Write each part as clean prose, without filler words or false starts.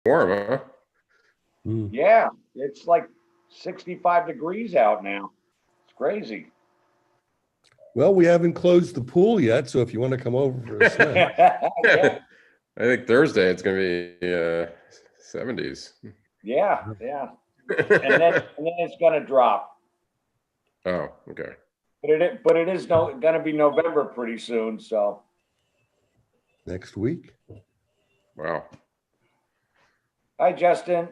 warm, huh? Yeah, it's like 65 degrees out now. It's crazy. Well, we haven't closed the pool yet, so if you want to come over for a swim. Yeah, I think Thursday it's gonna be 70s. yeah. And then it's gonna drop. Oh, okay. But it is gonna be November pretty soon, so. Next week. Wow. Hi, Justin.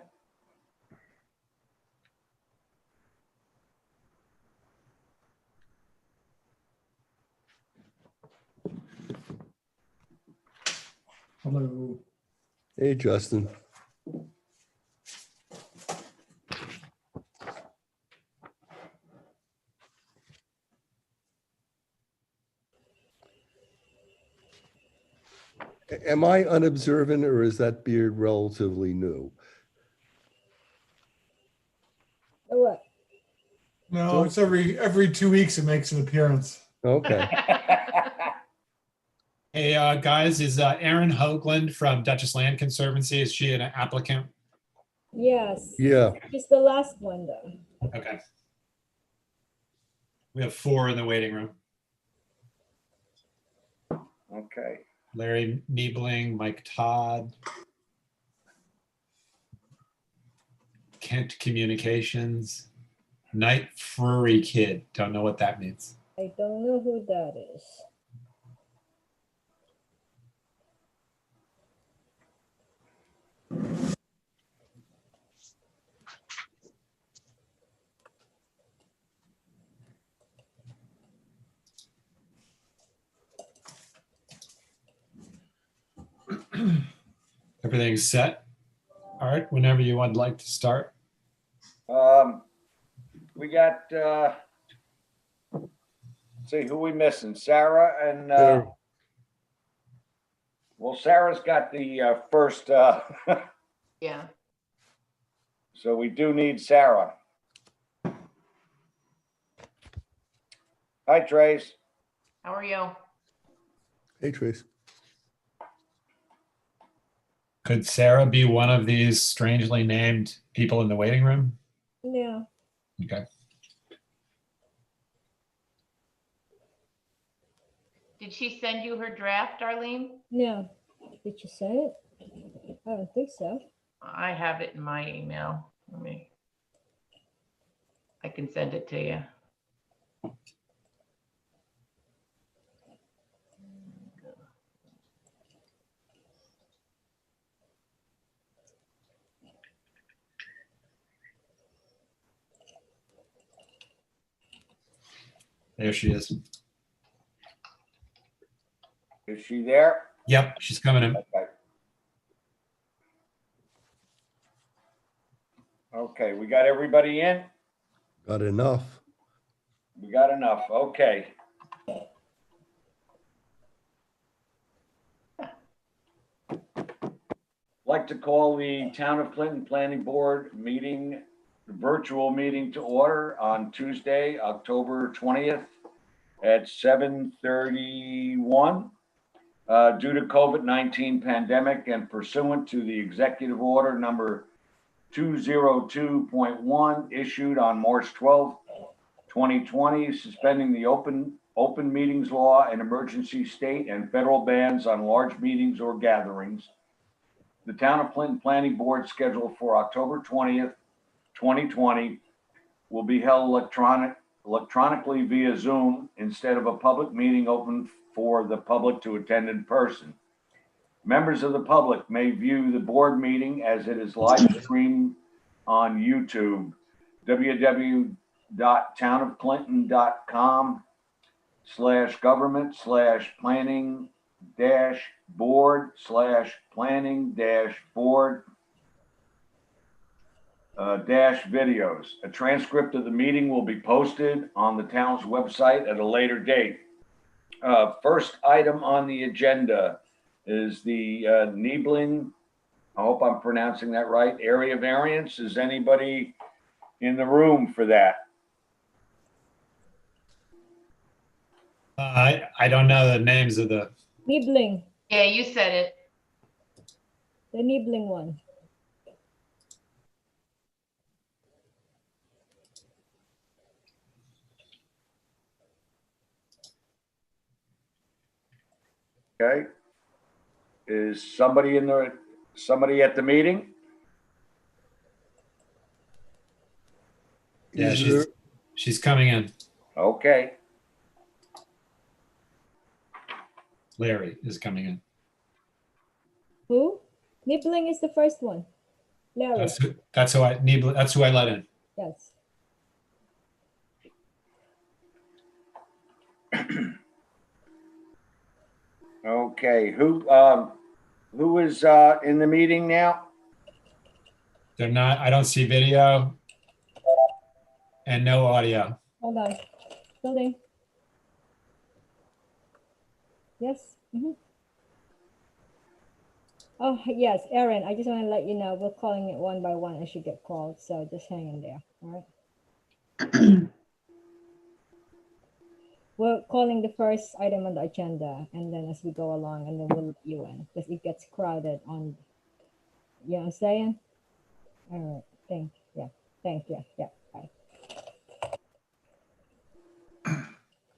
Hello. Hey, Justin. Am I unobservant, or is that beard relatively new? What? No, it's every 2 weeks it makes an appearance. Okay. Hey, guys, is Erin Hoagland from Duchess Land Conservancy, is she an applicant? Yes. Yeah. It's the last one though. Okay. We have 4 in the waiting room. Okay. Larry Niebling, Mike Todd, Kent Communications, Night Furry Kid. Don't know what that means. I don't know who that is. Everything's set. All right, whenever you would like to start. We got, let's see, who we missing? Sarah and, Sarah. well, Sarah's got the first, Yeah. so we do need Sarah. Hi, Trace. How are you? Hey, Trace. Could Sarah be one of these strangely named people in the waiting room? No. Okay. Did she send you her draft, Darlene? No. Did you send it? I don't think so. I have it in my email. I can send it to you. There she is. Is she there? Yep, she's coming in. Okay. Okay, we got everybody in? Got enough. We got enough, okay. Like to call the Town of Clinton Planning Board meeting, the virtual meeting to order on Tuesday, October 20th at 7:31. Due to COVID-19 pandemic and pursuant to the executive order number 202.1 issued on March 12th, 2020, suspending the open meetings law and emergency state and federal bans on large meetings or gatherings. The Town of Clinton Planning Board scheduled for October 20th, 2020 will be held electronically via Zoom instead of a public meeting open for the public to attend in person. Members of the public may view the board meeting as it is live streamed on YouTube, www.townofclinton.com/government/planning-board/videos. A transcript of the meeting will be posted on the town's website at a later date. First item on the agenda is the Niebling, I hope I'm pronouncing that right, area variance. Is anybody in the room for that? I don't know the names of the. Niebling. Yeah, you said it. The Niebling one. Okay. Is somebody at the meeting? Yeah, Is there- she's coming in. Okay. Larry is coming in. Who? Nibbling is the first one. Larry, That's who I let in. yes. Okay, who is in the meeting now? They're not, I don't see video and no audio. Hold on. Building. Yes. Oh, yes, Erin, I just want to let you know, we're calling it one by one as you get called, so just hang in there, all right? We're calling the first item on the agenda, and then as we go along, and then we'll let you in, because it gets crowded on, you know what I'm saying? All right, thank you, yeah, bye.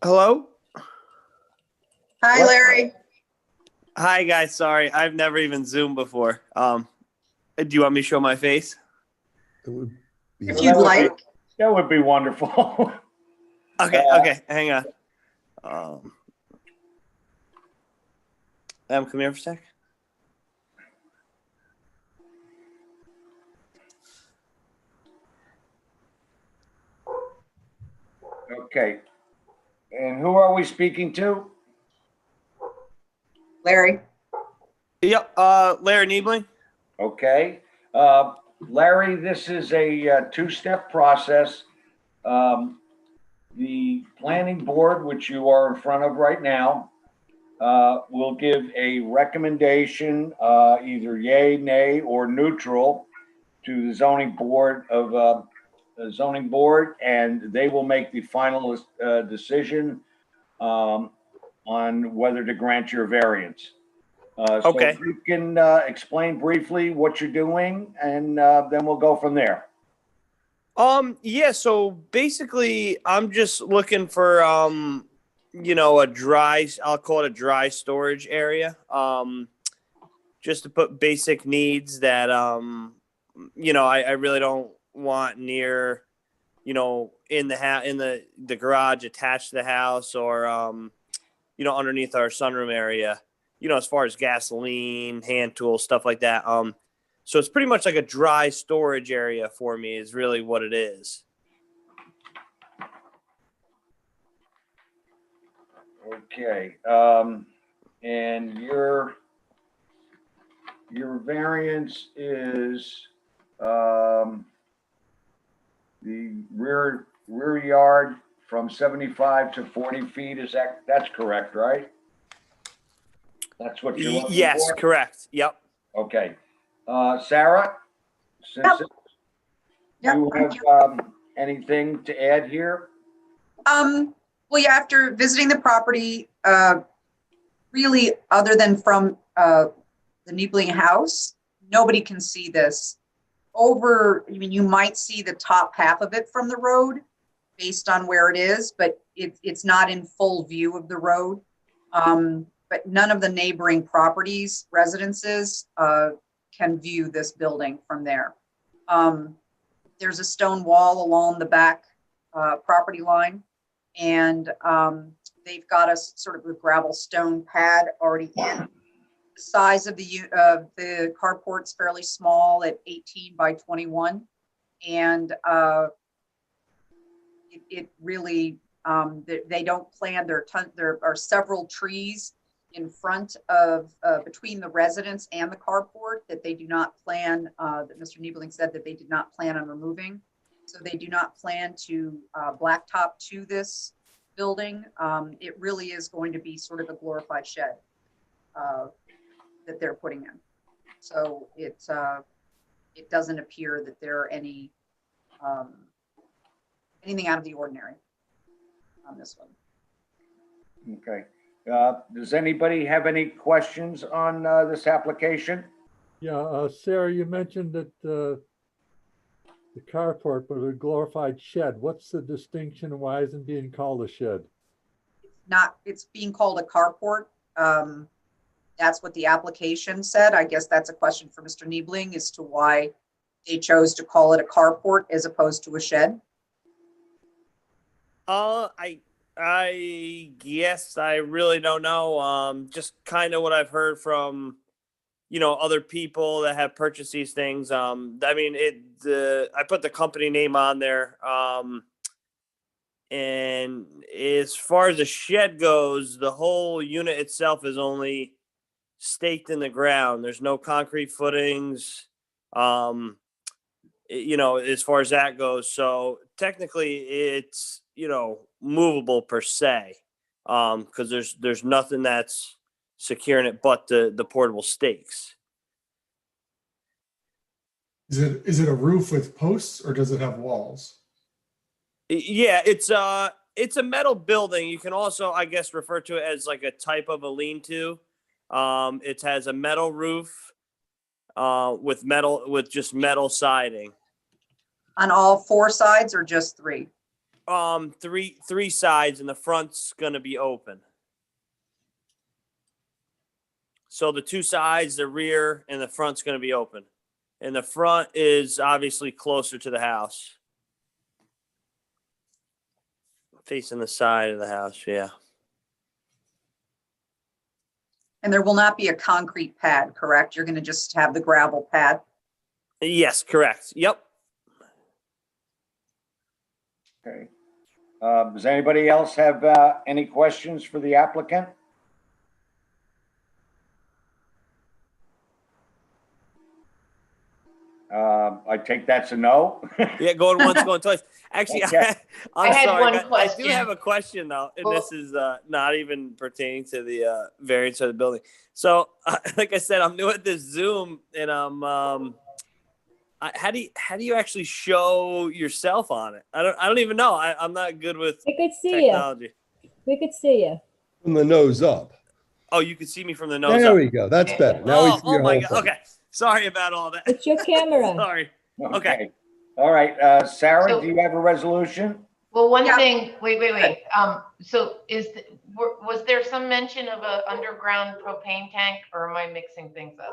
Hello? Hi, What? Larry. Hi guys, sorry. I've never even Zoomed before. Do you want me to show my face? it would be- If Well, you'd that would like. That would be wonderful. Okay, okay, hang on. Come here for a sec. Okay. And who are we speaking to? Larry. Yep, Larry Niebling. Okay. Larry, this is a two-step process. The planning board, which you are in front of right now, will give a recommendation, either yay, nay, or neutral to the zoning board, and they will make the final decision on whether to grant your variance. So Okay. if you can explain briefly what you're doing, and then we'll go from there. Yeah, so basically I'm just looking for a dry, I'll call it a dry storage area. Just to put basic needs that I really don't want near, in the garage attached to the house, or underneath our sunroom area, as far as gasoline, hand tools, stuff like that. So it's pretty much like a dry storage area for me is really what it is. Okay, and your variance is the rear yard from 75 to 40 feet. That's correct, right? That's what you're looking Yes, for? correct. Yep. Okay. Sarah, since Yep. you have anything to add here? Well, yeah, after visiting the property, really, other than from the Niebling house, nobody can see this. You might see the top half of it from the road based on where it is, but it's not in full view of the road. But none of the neighboring properties, residences, can view this building from there. There's a stone wall along the back property line, and they've got a sort of a gravel stone pad already in. The size of the carport's fairly small at 18 by 21, and it really they don't plan. There are several trees in front of between the residence and the carport that they do not plan, that Mr. Niebling said that they did not plan on removing. So they do not plan to blacktop to this building. It really is going to be sort of a glorified shed that they're putting in. So it doesn't appear that there are any anything out of the ordinary on this one. Okay. Does anybody have any questions on this application? Yeah, Sarah, you mentioned that the carport was a glorified shed. What's the distinction and why isn't it being called a shed? It's being called a carport. that's what the application said. I guess that's a question for Mr. Niebling as to why they chose to call it a carport as opposed to a shed. I guess I really don't know. Just kind of what I've heard from, other people that have purchased these things. I mean, I put the company name on there. And as far as the shed goes, the whole unit itself is only staked in the ground. There's no concrete footings. As far as that goes. So technically it's, movable per se. Cause there's nothing that's securing it but the portable stakes. Is it a roof with posts or does it have walls? Yeah, it's a metal building. You can also, I guess, refer to it as like a type of a lean-to. It has a metal roof with just metal siding. On all 4 sides or just 3? Three sides, and the front's gonna be open. So the 2 sides, the rear, and the front's gonna be open. And the front is obviously closer to the house. Facing the side of the house, yeah. And there will not be a concrete pad, correct? You're going to just have the gravel pad. Yes, correct. Yep. Okay. Does anybody else have any questions for the applicant? I take that's a no. Yeah, going once, going twice. Actually, Okay. I'm I had sorry. one I do question. have a question though, and this is not even pertaining to the variance of the building. So, like I said, I'm new at this Zoom, and I'm how do you actually show yourself on it? I don't even know. I'm not good with We could see technology. you. We could see you. From the nose up. Oh, you can see me from the nose There up. we go. That's better. Now we see Oh your my whole god. face. Okay. Sorry about all that. It's your camera. Sorry. Okay. All right, Sarah, So- do you have a resolution? Well, one Yeah. thing, wait. So was there some mention of a underground propane tank, or am I mixing things up?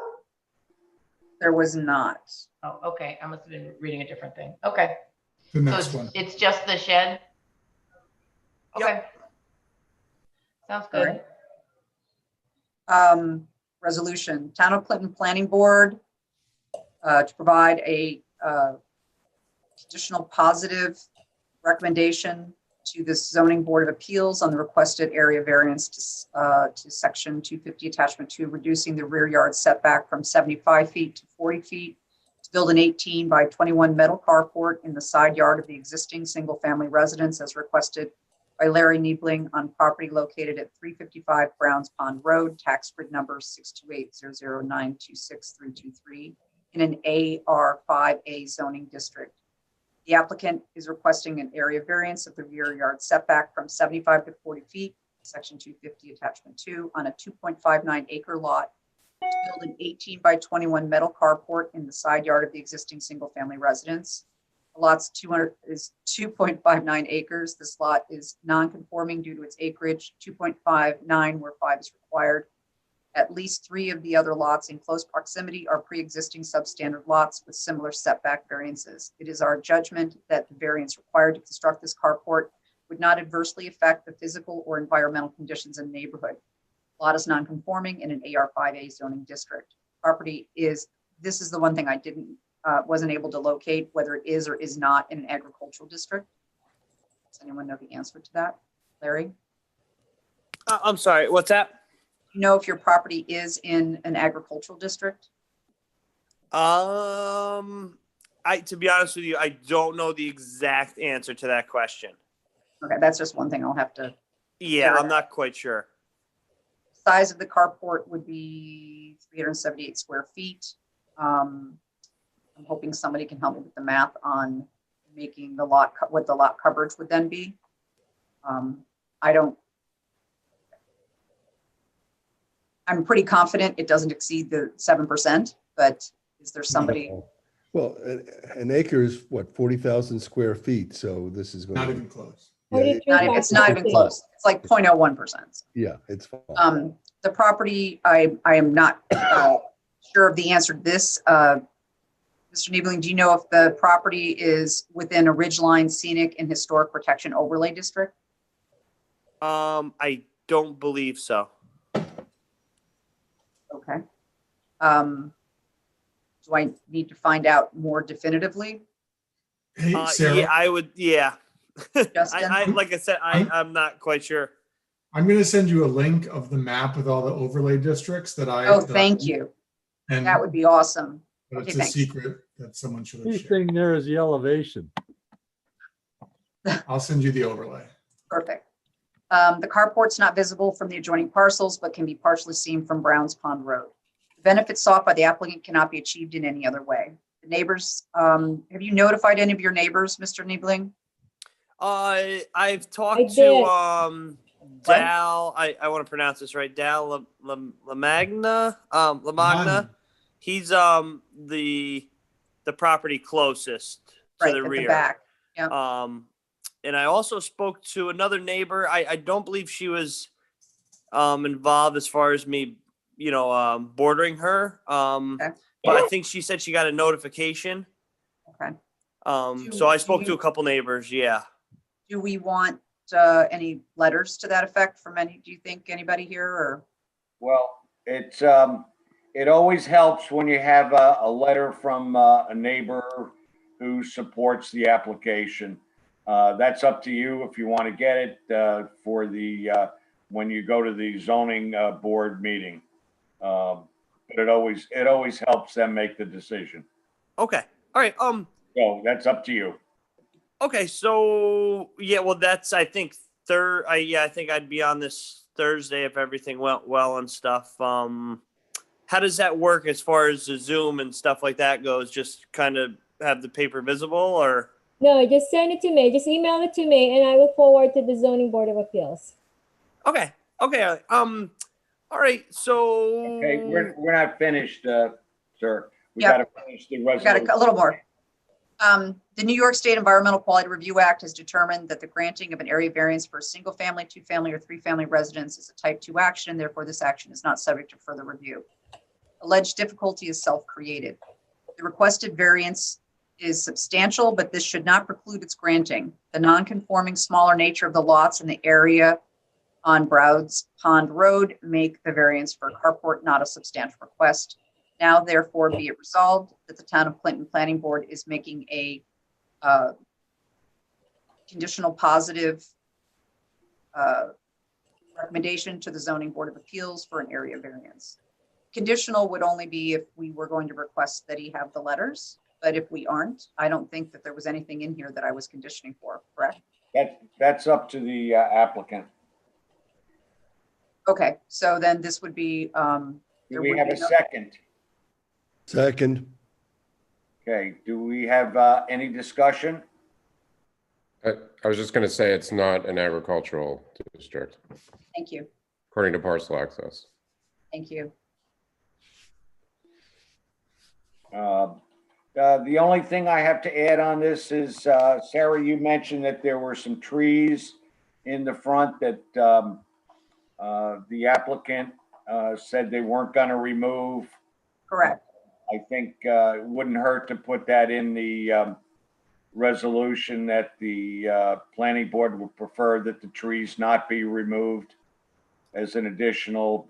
There was not. Oh, okay. I must have been reading a different thing. Okay. The So next one. it's just the shed? Yep. Okay. Sounds good. Resolution, Town of Clinton Planning Board to provide a conditional positive recommendation to the Zoning Board of Appeals on the requested area variance to section 250 attachment 2, reducing the rear yard setback from 75 feet to 40 feet to build an 18 by 21 metal carport in the side yard of the existing single-family residence as requested by Larry Niebling on property located at 355 Browns Pond Road, tax grid number 62800926323 in an AR5A zoning district. The applicant is requesting an area variance of the rear yard setback from 75 to 40 feet, section 250 attachment 2, on a 2.59 acre lot to build an 18 by 21 metal carport in the side yard of the existing single family residence. The lot's 2.59 acres. This lot is non-conforming due to its acreage, 2.59 where 5 is required. At least 3 of the other lots in close proximity are pre-existing substandard lots with similar setback variances. It is our judgment that the variance required to construct this carport would not adversely affect the physical or environmental conditions in the neighborhood. Lot is non-conforming in an AR5A zoning district. This is the one thing I wasn't able to locate, whether it is or is not in an agricultural district. Does anyone know the answer to that? Larry? I'm sorry. What's that? You know if your property is in an agricultural district? To be honest with you, I don't know the exact answer to that question. Okay, that's just one thing I'll have to. Yeah, I'm not quite sure. Size of the carport would be 378 square feet. I'm hoping somebody can help me with the math on making the lot, what the lot coverage would then be. I'm pretty confident it doesn't exceed the 7%, but is there somebody? Well, an acre is what, 40,000 square feet, so this is going Not to even close. Yeah, It's not even close. It's like 0.01%. Yeah, it's fine. the property, I am not sure of the answer to this. Mr. Niebling, do you know if the property is within a Ridgeline Scenic and Historic Protection Overlay District? I don't believe so. Okay. Do I need to find out more definitively? Hey, Sarah, Yeah, I would. Yeah. Justin? Like I said, I'm not quite sure. I'm going to send you a link of the map with all the overlay districts that I. Oh, thank you. And That would be awesome. but Okay, it's a thanks. secret that someone should have Key shared. thing there is the elevation. I'll send you the overlay. Perfect. The carport's not visible from the adjoining parcels, but can be partially seen from Browns Pond Road. The benefits sought by the applicant cannot be achieved in any other way. The neighbors, have you notified any of your neighbors, Mr. Niebling? I've talked I to did. Dal. I want to pronounce this right. Dal Lamagna. Lamagna. He's the property closest to Right, the at the rear. back. Yeah. And I also spoke to another neighbor. I don't believe she was involved as far as me, bordering her. Okay. But I think she said she got a notification. Okay. So I spoke to a couple neighbors. Yeah. Do we want any letters to that effect from any, do you think anybody here or? Well, it's, it always helps when you have a letter from a neighbor who supports the application. That's up to you if you want to get it for the, when you go to the zoning board meeting. But it always helps them make the decision. Okay. All right. So that's up to you. Okay. So yeah. Well, that's I think I think I'd be on this Thursday if everything went well and stuff. How does that work as far as the Zoom and stuff like that goes? Just kind of have the paper visible, or? No, just send it to me. Just email it to me, and I will forward to the zoning board of appeals. Okay. Okay. All right. So. Okay, we're not finished, sir. We Yep. got to finish the Got resolution. a little more. The New York State Environmental Quality Review Act has determined that the granting of an area variance for a single family, two family, or three family residence is a type 2 action, and therefore this action is not subject to further review. Alleged difficulty is self-created. The requested variance is substantial, but this should not preclude its granting. The non-conforming smaller nature of the lots in the area on Browns Pond Road make the variance for a carport not a substantial request. Now, therefore, be it resolved that the Town of Clinton Planning Board is making a conditional positive recommendation to the Zoning Board of Appeals for an area variance. Conditional would only be if we were going to request that he have the letters, but if we aren't, I don't think that there was anything in here that I was conditioning for, correct? That's up to the applicant. Okay, so then this would be, Do there we would have be a no- second? Second, Okay, do we have any discussion? I was just going to say it's not an agricultural district, Thank you, according to parcel access. thank you. The only thing I have to add on this is, Sarah, you mentioned that there were some trees in the front that the applicant said they weren't going to remove. Correct. I think it wouldn't hurt to put that in the resolution that the planning board would prefer that the trees not be removed as an additional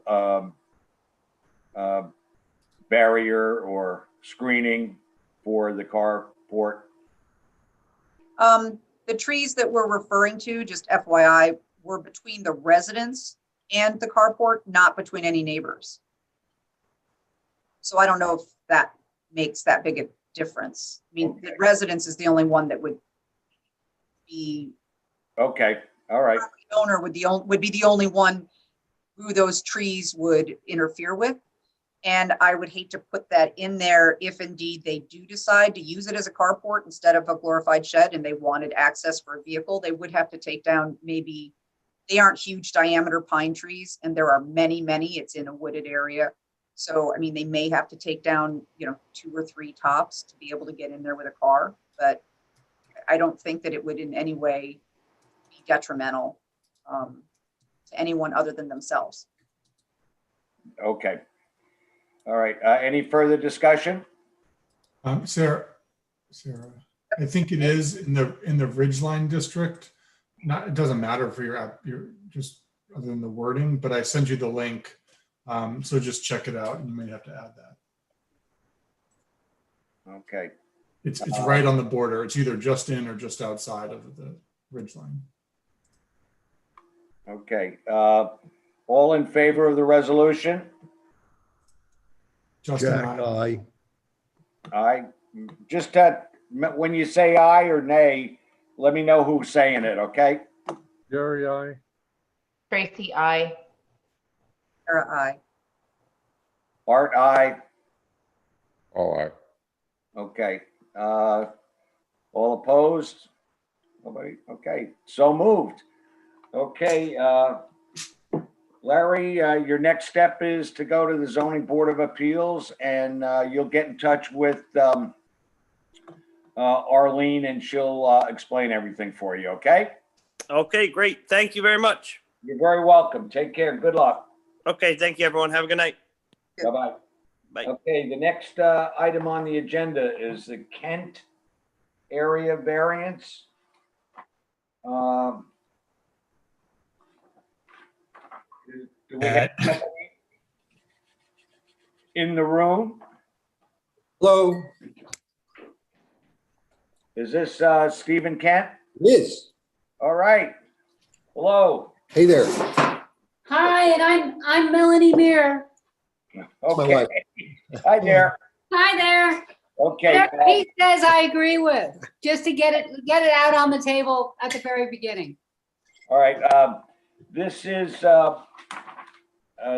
barrier or screening for the carport. The trees that we're referring to, just FYI, were between the residents and the carport, not between any neighbors. So I don't know if that makes that big a difference. I mean, the residence is the only one that would be, Okay, all right. the owner would be the only one who those trees would interfere with. And I would hate to put that in there if indeed they do decide to use it as a carport instead of a glorified shed and they wanted access for a vehicle, they would have to take down maybe, they aren't huge diameter pine trees and there are many, it's in a wooded area. So, I mean, they may have to take down, 2 or 3 tops to be able to get in there with a car, but I don't think that it would in any way be detrimental to anyone other than themselves. Okay. All right, any further discussion? Sarah, I think it is in the Ridgeline district. Not, it doesn't matter for your app, your just other than the wording, but I sent you the link. So just check it out and you may have to add that. Okay, It's right on the border. It's either just in or just outside of the Ridgeline. okay. All in favor of the resolution? Justin, Jack, aye. aye. Aye. Just when you say aye or nay, let me know who's saying it, okay? Jerry, I. Tracy, I. Sarah, aye. Art, aye. All aye. Okay. All opposed? Nobody? Okay, so moved. Okay, Larry, your next step is to go to the Zoning Board of Appeals, and you'll get in touch with Arlene, and she'll explain everything for you, okay? Okay, great. Thank you very much. You're very welcome. Take care. Good luck. Okay, thank you, everyone. Have a good night. Bye-bye. Bye. Okay, the next item on the agenda is the Kent area variance. Do we have somebody in the room? Hello, Is this Stephen Kent? Liz. All right. Hello. Hey there. Hi, and I'm Melanie Meir. my Okay. wife. Hi there. Hi there. Okay. Whatever Pete says, I agree with, just to get it out on the table at the very beginning. All right. This is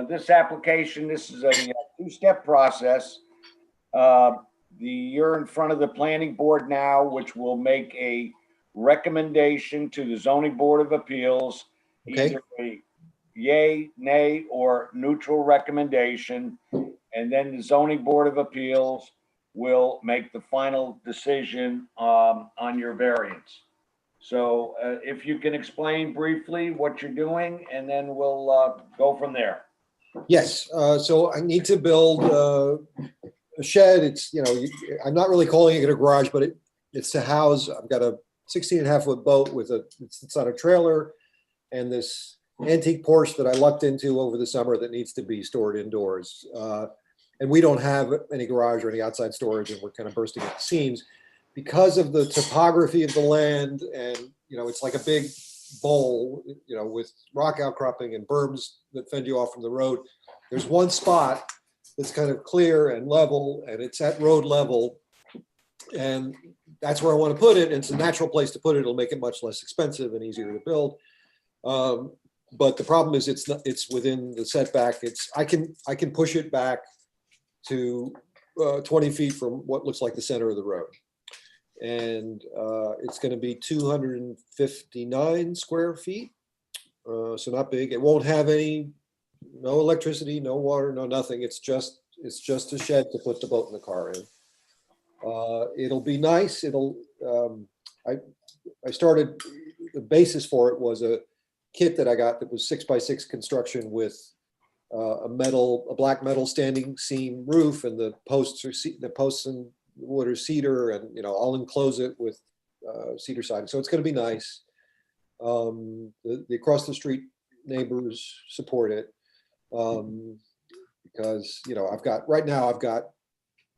this application. This is a two-step process. You're in front of the planning board now, which will make a recommendation to the zoning board of appeals. Okay. Either a yay, nay, or neutral recommendation. And then the zoning board of appeals will make the final decision on your variance. So if you can explain briefly what you're doing, and then we'll go from there. Yes, so I need to build a shed. It's, I'm not really calling it a garage, but it's to house, I've got a 16.5-foot boat with it's on a trailer, and this antique Porsche that I lucked into over the summer that needs to be stored indoors. And we don't have any garage or any outside storage, and we're kind of bursting at the seams because of the topography of the land. And, it's like a big bowl, with rock outcropping and berms that fend you off from the road. There's one spot that's kind of clear and level, and it's at road level. And that's where I want to put it. And it's a natural place to put it. It'll make it much less expensive and easier to build. But the problem is it's within the setback. I can push it back to 20 feet from what looks like the center of the road. And it's going to be 259 square feet. So not big. It won't have no electricity, no water, no nothing. It's just a shed to put the boat and the car in. It'll be nice. I started, the basis for it was a kit that I got that was 6x6 construction with a black metal standing seam roof, and the posts and wood are cedar, and I'll enclose it with cedar siding. So it's going to be nice. The across the street neighbors support it because I've got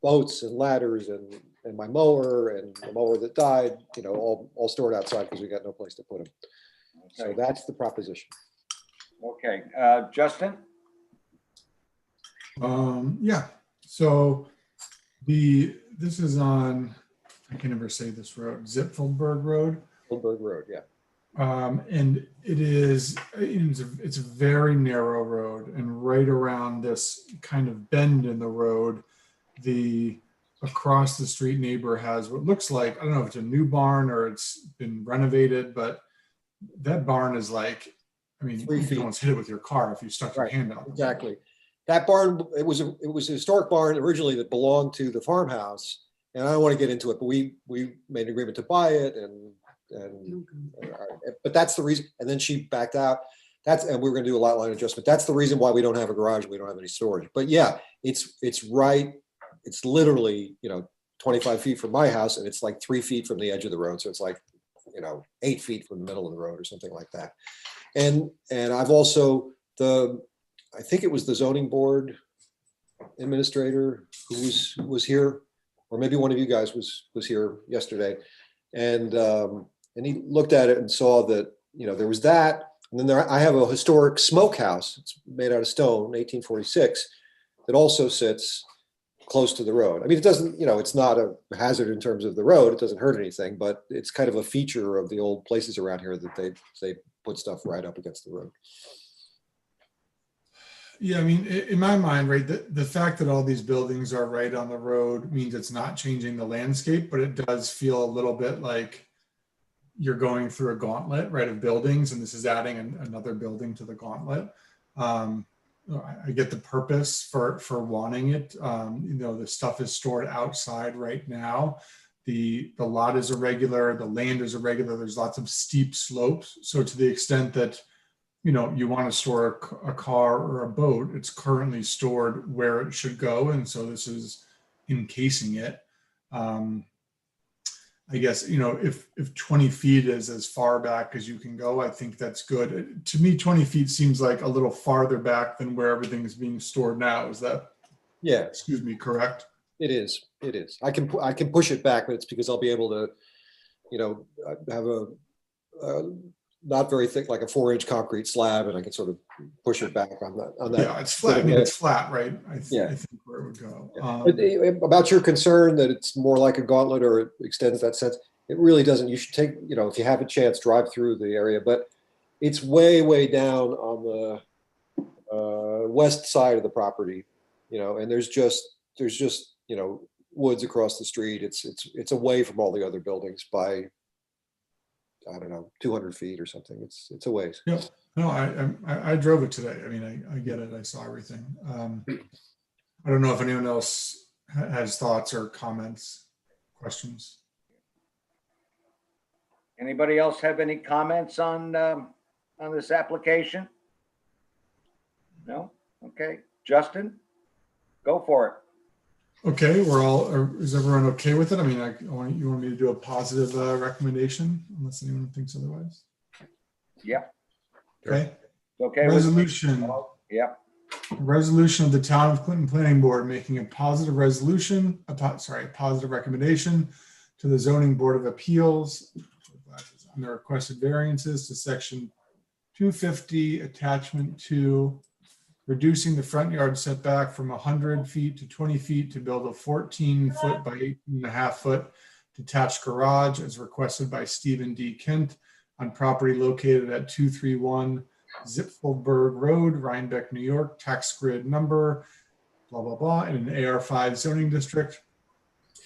boats and ladders and my mower and the mower that died, all stored outside because we got no place to put them. So that's the proposition. Okay, Justin? Yeah, so this is on, I can never say this road, Zipfelberg Road. Zipfelberg Road, yeah. And it's a very narrow road, and right around this kind of bend in the road, the across the street neighbor has what looks like, I don't know if it's a new barn or it's been renovated, but that barn is like, you can almost hit it with your car if you stuck your hand out. Exactly. That barn, it was a historic barn originally that belonged to the farmhouse, and I don't want to get into it, but we made an agreement to buy it, but that's the reason. And then she backed out. and we're gonna do a lot line adjustment. That's the reason why we don't have a garage, we don't have any storage. But yeah, it's right, it's literally, 25 feet from my house, and it's like 3 feet from the edge of the road. So it's like, 8 feet from the middle of the road or something like that. And I've also, I think it was the zoning board administrator who was here, or maybe one of you guys was here yesterday. And he looked at it and saw that, there was that. And then I have a historic smokehouse. It's made out of stone, 1846, that also sits close to the road. I mean, it doesn't, it's not a hazard in terms of the road. It doesn't hurt anything, but it's kind of a feature of the old places around here that they put stuff right up against the road. Yeah, I mean, in my mind, right, the fact that all these buildings are right on the road means it's not changing the landscape, but it does feel a little bit like you're going through a gauntlet, right, of buildings, and this is adding another building to the gauntlet. I get the purpose for wanting it. The stuff is stored outside right now. The lot is irregular, the land is irregular. There's lots of steep slopes. So to the extent that you want to store a car or a boat, it's currently stored where it should go, and so this is encasing it. I guess, if 20 feet is as far back as you can go, I think that's good. To me, 20 feet seems like a little farther back than where everything is being stored now. Is that, yeah, excuse me, correct? It is. I can push it back, but it's because I'll be able to, have a not very thick, like a 4-inch concrete slab, and I can sort of push it back on that. Yeah, it's flat. I mean, it's flat, right? I think where it would go. But about your concern that it's more like a gauntlet or it extends that sense, it really doesn't. You should take, if you have a chance, drive through the area, but it's way, way down on the west side of the property, and there's just, woods across the street. It's away from all the other buildings by, I don't know, 200 feet or something. It's a ways. Yeah. No, I drove it today. I mean, I get it. I saw everything. I don't know if anyone else has thoughts or comments, questions. Anybody else have any comments on this application? No? Okay. Justin, go for it. Okay, is everyone okay with it? I mean, you want me to do a positive recommendation unless anyone thinks otherwise? Yeah. Okay. Okay. Resolution. Yeah. Resolution of the Town of Clinton Planning Board making a positive resolution, positive recommendation to the Zoning Board of Appeals on the requested variances to section 250 attachment 2, reducing the front yard setback from 100 feet to 20 feet to build a 14-foot by 18.5-foot detached garage as requested by Stephen D. Kent on property located at 231 Zipfelberg Road, Rhinebeck, New York, tax grid number, blah, blah, blah, in an AR5 zoning district.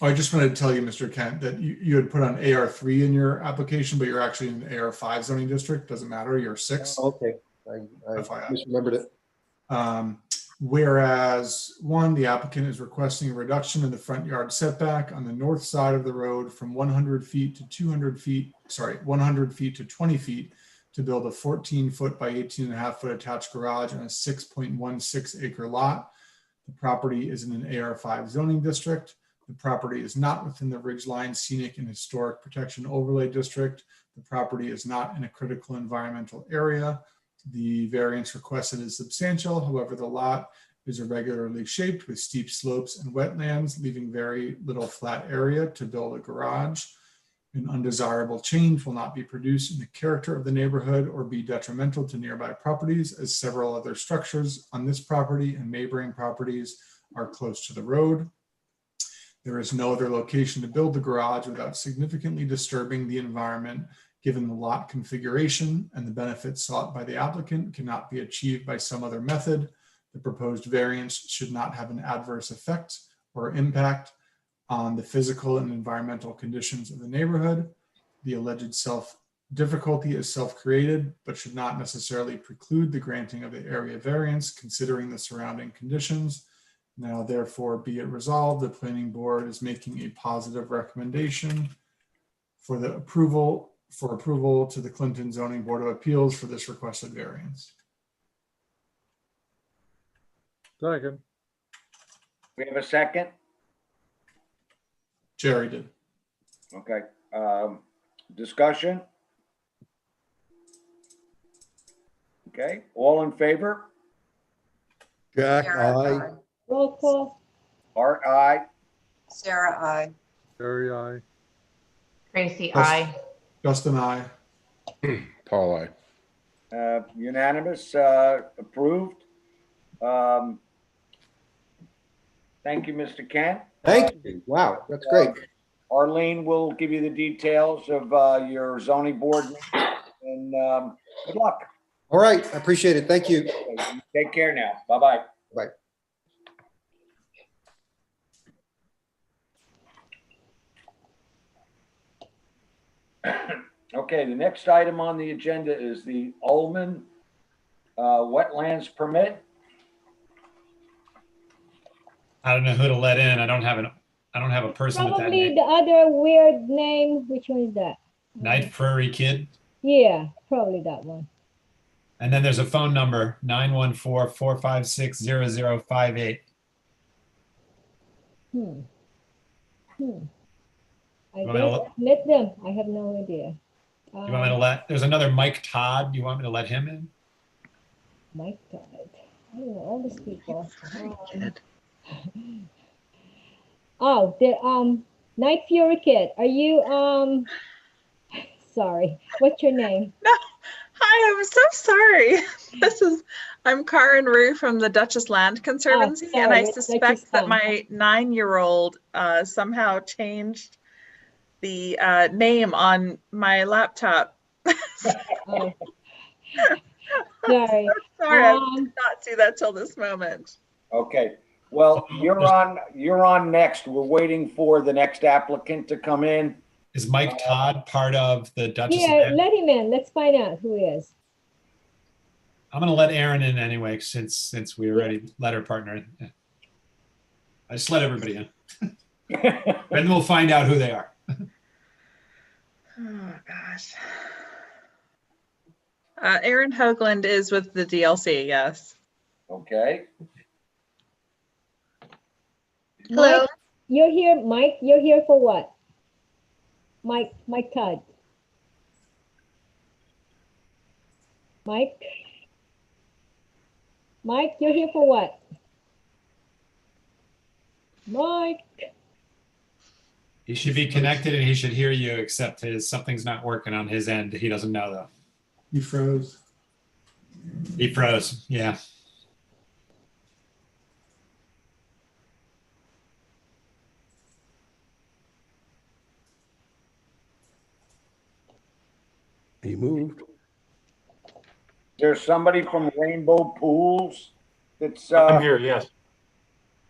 Oh, I just wanted to tell you, Mr. Kent, that you had put on AR3 in your application, but you're actually in an AR5 zoning district. Doesn't matter, you're 6. Okay, I misremembered it. Whereas 1, the applicant is requesting a reduction in the front yard setback on the north side of the road from 100 feet to 200 feet, 100 feet to 20 feet to build a 14-foot by 18.5-foot attached garage on a 6.16 acre lot. The property is in an AR5 zoning district. The property is not within the Ridgeline Scenic and Historic Protection Overlay District. The property is not in a critical environmental area. The variance requested is substantial. However, the lot is irregularly shaped with steep slopes and wetlands, leaving very little flat area to build a garage. An undesirable change will not be produced in the character of the neighborhood or be detrimental to nearby properties, as several other structures on this property and neighboring properties are close to the road. There is no other location to build the garage without significantly disturbing the environment, given the lot configuration, and the benefits sought by the applicant cannot be achieved by some other method. The proposed variance should not have an adverse effect or impact on the physical and environmental conditions of the neighborhood. The alleged difficulty is self-created, but should not necessarily preclude the granting of the area variance, considering the surrounding conditions. Now, therefore, be it resolved, the planning board is making a positive recommendation for the approval for approval to the Clinton Zoning Board of Appeals for this requested variance. Second. We have a second? Jerry did. Okay, discussion? Okay, all in favor? Jack, Sarah, aye. Roll call. Art, aye. Sarah, I. Very aye. Tracy, Yes. I. Justin, I. Paul, I. Unanimous, approved. Thank you, Mr. Kent. Thank you. Wow, that's great. Arlene will give you the details of your zoning board meeting, and good luck. All right, I appreciate it. Thank you. Take care now. Bye-bye. Bye. Okay, the next item on the agenda is the Ullman wetlands permit. I don't know who to let in. I don't have a person with that Probably name. the other weird name. Which one is that? Night Prairie Kid. Yeah, probably that one. And then there's a phone number, 914-456-0058. I You want me to guess look? let them. I have no idea. You want me to let, there's another Mike Todd. You want me to let him in? Mike Todd. I don't know all these people. Oh, the Night Fury Kid. Are you sorry. What's your name? Hi, I'm so sorry. I'm Karen Rue from the Duchess Land Conservancy, and I sorry, it's suspect that Duchess my 9-year-old somehow changed the name on my laptop. Oh. Sorry. Sorry, I did not see that till this moment. Okay, well, you're on next. We're waiting for the next applicant to come in. Is Mike Todd part of the Duchess Yeah, Land? let him in. Let's find out who he is. I'm going to let Aaron in anyway, since we already let her partner in. Yeah. I just let everybody in. Then we'll find out who they are. Oh, gosh. Aaron Hoagland is with the DLC, yes. Okay. Hello. Mike, you're here, Mike. You're here for what? Mike Todd. Mike, you're here for what? Mike. He should be connected and he should hear you, except something's not working on his end. He doesn't know though. You froze. He froze. Yeah. He moved. There's somebody from Rainbow Pools that's I'm here, yes.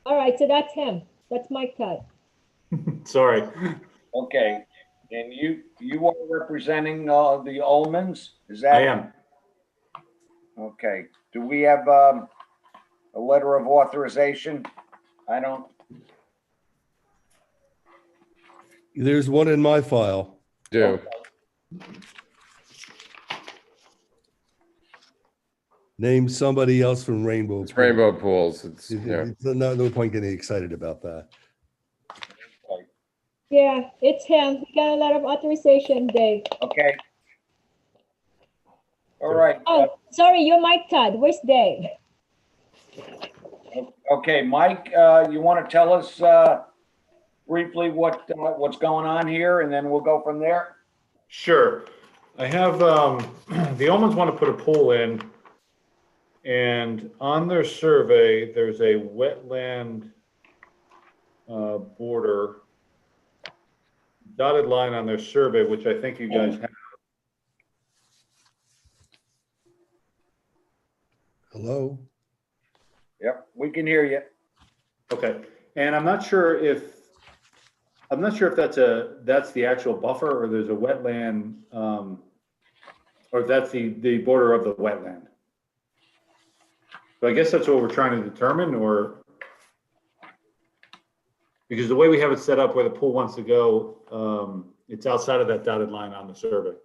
All right, so that's him. That's Mike Todd. Sorry. okay. And you are representing the Ullmans, is that? I am. Okay. Do we have a letter of authorization? I don't. There's one in my file. Do. Name somebody else from Rainbow. It's Rainbow Pools. It's, yeah. It's no point getting excited about that. Yeah, it's him. He got a lot of authorization, Dave. Okay. All right. Oh, sorry, you're Mike Todd. Where's Dave? Okay, Mike, you want to tell us briefly what's going on here, and then we'll go from there? Sure. I have, the Ullmans want to put a pool in, and on their survey, there's a wetland border dotted line on their survey, which I think you guys have. Hello? Yep, we can hear you. Okay, and I'm not sure if that's the actual buffer, or there's a wetland, or that's the border of the wetland. So I guess that's what we're trying to determine, or because the way we have it set up where the pool wants to go, it's outside of that dotted line on the survey.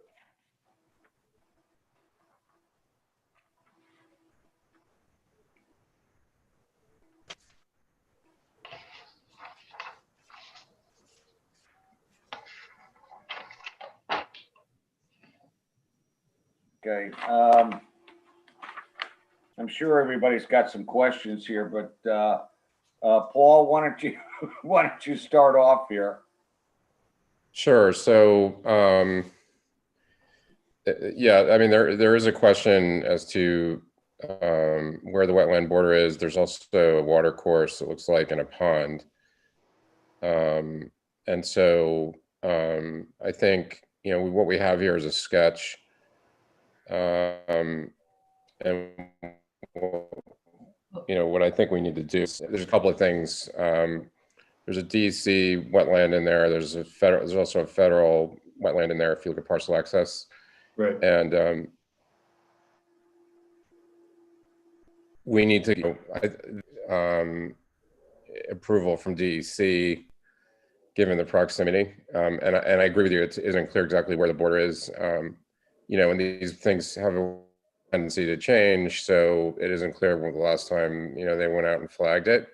Okay, I'm sure everybody's got some questions here, but, Paul, why don't you, why don't you start off here? Sure. So, yeah, I mean, there is a question as to where the wetland border is. There's also a water course, it looks like, and a pond. And so I think, you know, what we have here is a sketch. And, you know, what I think we need to do, there's a couple of things. There's a DEC wetland in there. There's also a federal wetland in there if you look at parcel access. Right. And we need to, you know, approval from DEC, given the proximity. And I agree with you, it isn't clear exactly where the border is. You know, and these things have a tendency to change, so it isn't clear when the last time, you know, they went out and flagged it.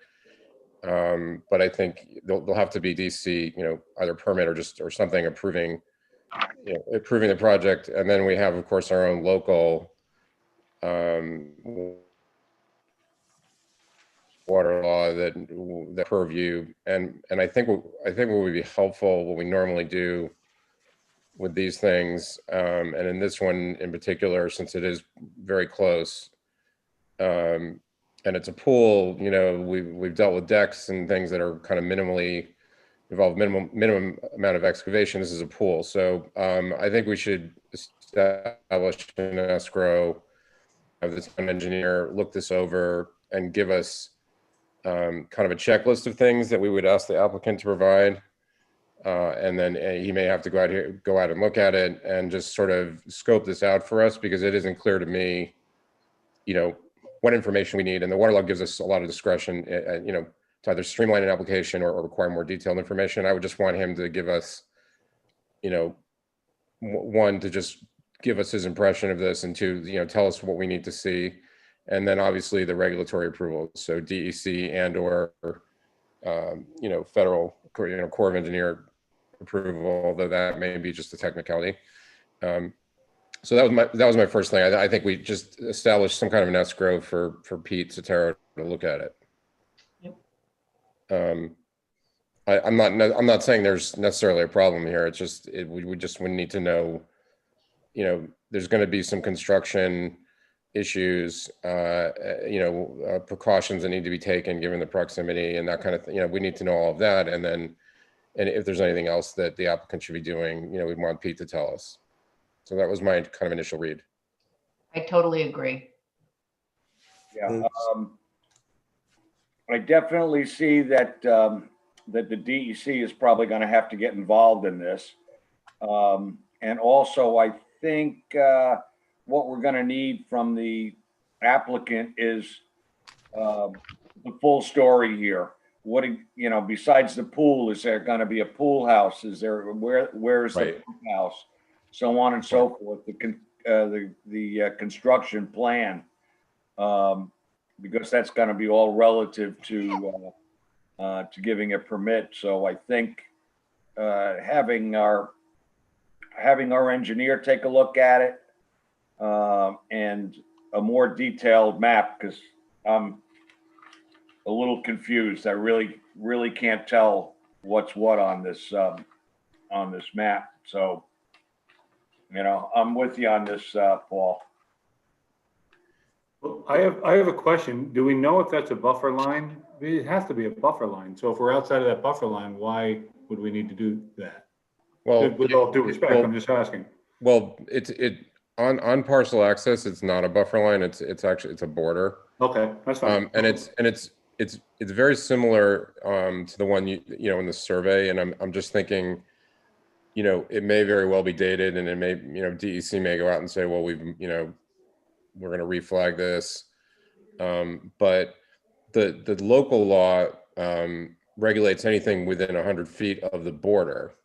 But I think there'll have to be DC, you know, either permit or something approving, you know, approving the project. And then we have, of course, our own local water law that purview. And I think what would be helpful, what we normally do with these things, and in this one in particular, since it is very close, and it's a pool, you know, we've dealt with decks and things that are kind of involve minimum amount of excavation. This is a pool. So I think we should establish an escrow, have the town engineer look this over and give us kind of a checklist of things that we would ask the applicant to provide. And then he may have to go out and look at it and just sort of scope this out for us, because it isn't clear to me, you know, what information we need. And the water law gives us a lot of discretion, you know, to either streamline an application or require more detailed information. I would just want him to give us, you know, one, to just give us his impression of this, and two, you know, tell us what we need to see. And then obviously the regulatory approval. So DEC and or, you know, federal, you know, Corps of Engineer approval, although that may be just a technicality. So that was my first thing. I think we just established some kind of an escrow for Pete Sotero to look at it. Yep. I'm not saying there's necessarily a problem here. It's just we need to know, you know, there's going to be some construction issues, you know, precautions that need to be taken given the proximity and that kind of thing. You know, we need to know all of that, and if there's anything else that the applicant should be doing, you know, we want Pete to tell us. So that was my kind of initial read. I totally agree. Yeah, I definitely see that that the DEC is probably going to have to get involved in this, and also I think what we're going to need from the applicant is the full story here. What, you know, besides the pool, is there going to be a pool house? Is there, where's the Right. pool house? So on and so forth. The construction plan, because that's going to be all relative to giving a permit. So I think having our engineer take a look at it, and a more detailed map, because I'm a little confused. I really can't tell what's what on this map. So, you know, I'm with you on this, Paul. Well, I have a question. Do we know if that's a buffer line? It has to be a buffer line. So if we're outside of that buffer line, why would we need to do that? Well, With all due respect, I'm just asking. Well, on parcel access, it's not a buffer line. It's a border. Okay, that's fine. And it's very similar to the one you know in the survey. And I'm just thinking, you know, it may very well be dated, and it may, you know, DEC may go out and say, well, we're going to reflag this. But the local law regulates anything within 100 feet of the border.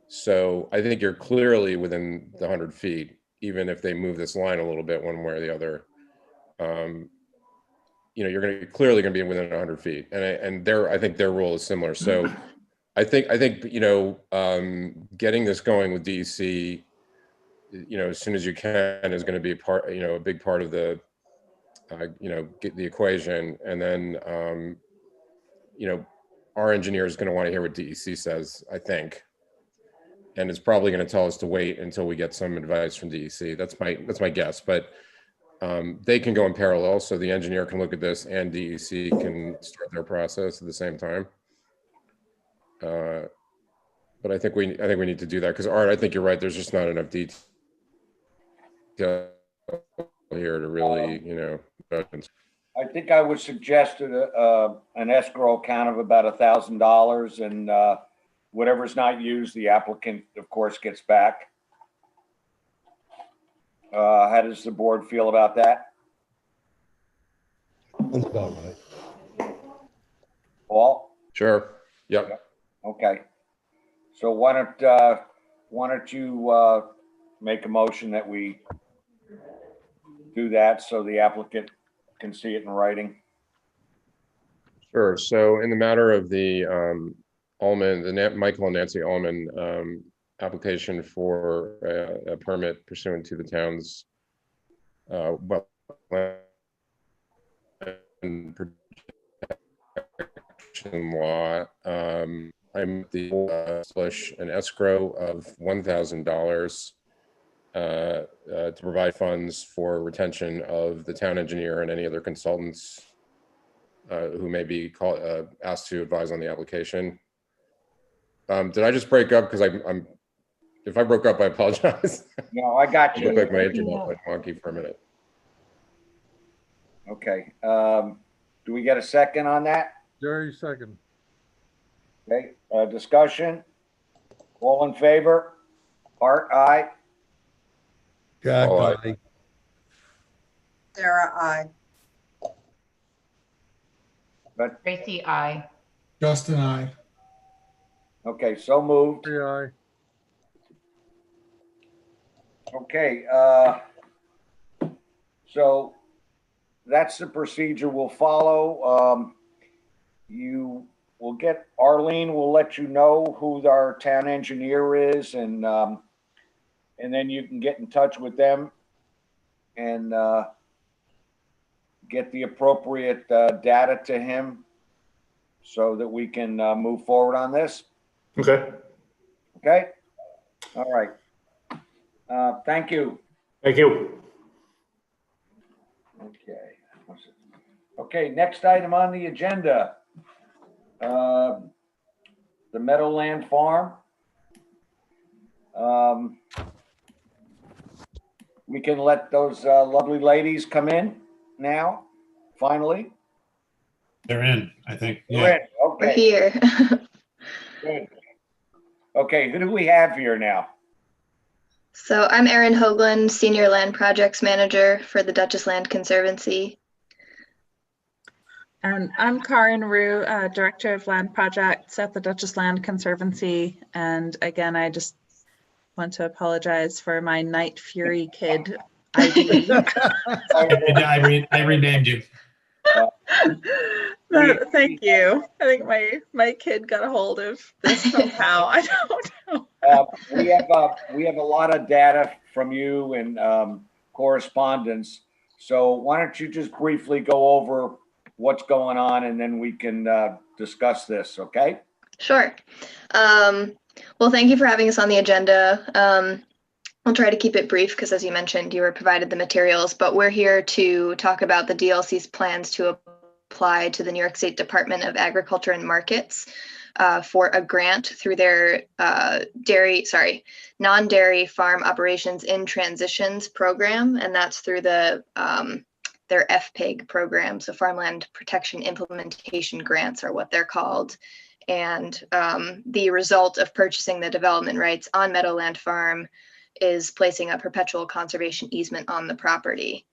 So I think you're clearly within the 100 feet, even if they move this line a little bit one way or the other. You know, you're clearly going to be within 100 feet, and I think their rule is similar. So I think you know, getting this going with DEC as soon as you can is going to be a big part of the, get the equation. And then, our engineer is going to want to hear what DEC says, I think. And it's probably going to tell us to wait until we get some advice from DEC. That's my guess, but they can go in parallel. So the engineer can look at this and DEC can start their process at the same time. But I think we need to do that because Art, I think you're right. There's just not enough detail here to really, I think I would suggest an escrow account of about $1,000, and whatever's not used, the applicant, of course, gets back. How does the board feel about that? That's about right. Paul? Sure. Yep. Okay. So why don't you make a motion that we do that so the applicant can see it in writing? Sure. So in the matter of the Michael and Nancy Ullman application for a permit pursuant to the town's wetland protection law, I'm the slash an escrow of $1,000 to provide funds for retention of the town engineer and any other consultants who may be asked to advise on the application. Did I just break up? Because if I broke up, I apologize. No, I got you. Looked like my internet went wonky for a minute. Okay. Do we get a second on that? Jerry, second. Okay. Discussion. All in favor? Art, aye. Jack, Oh, aye. Sarah, aye. Tracy, I. Justin, I. Okay, so moved. Aye. Okay, so that's the procedure we'll follow. You will get, Arlene will let you know who our town engineer is, and then you can get in touch with them and get the appropriate data to him so that we can move forward on this. Okay. Okay? All right. Thank you. Thank you. Okay. Okay, next item on the agenda. The Meadowland Farm. We can let those lovely ladies come in now, finally. They're in, I think. They're in. We're Okay, here. good. Okay, who do we have here now? So I'm Erin Hoagland, Senior Land Projects Manager for the Duchess Land Conservancy. And I'm Karin Rue, Director of Land Projects at the Duchess Land Conservancy. And again, I just want to apologize for my Night Fury Kid ID. I renamed you. No, thank you. I think my kid got a hold of this somehow. I don't know. We have a lot of data from you and correspondence. So why don't you just briefly go over what's going on and then we can discuss this, okay? Sure. Well, thank you for having us on the agenda. I'll try to keep it brief because, as you mentioned, you were provided the materials, but we're here to talk about the DLC's plans to apply to the New York State Department of Agriculture and Markets for a grant through their non-dairy farm operations in transitions program, and that's through the their FPIG program. So Farmland Protection Implementation Grants are what they're called. And the result of purchasing the development rights on Meadowland Farm is placing a perpetual conservation easement on the property.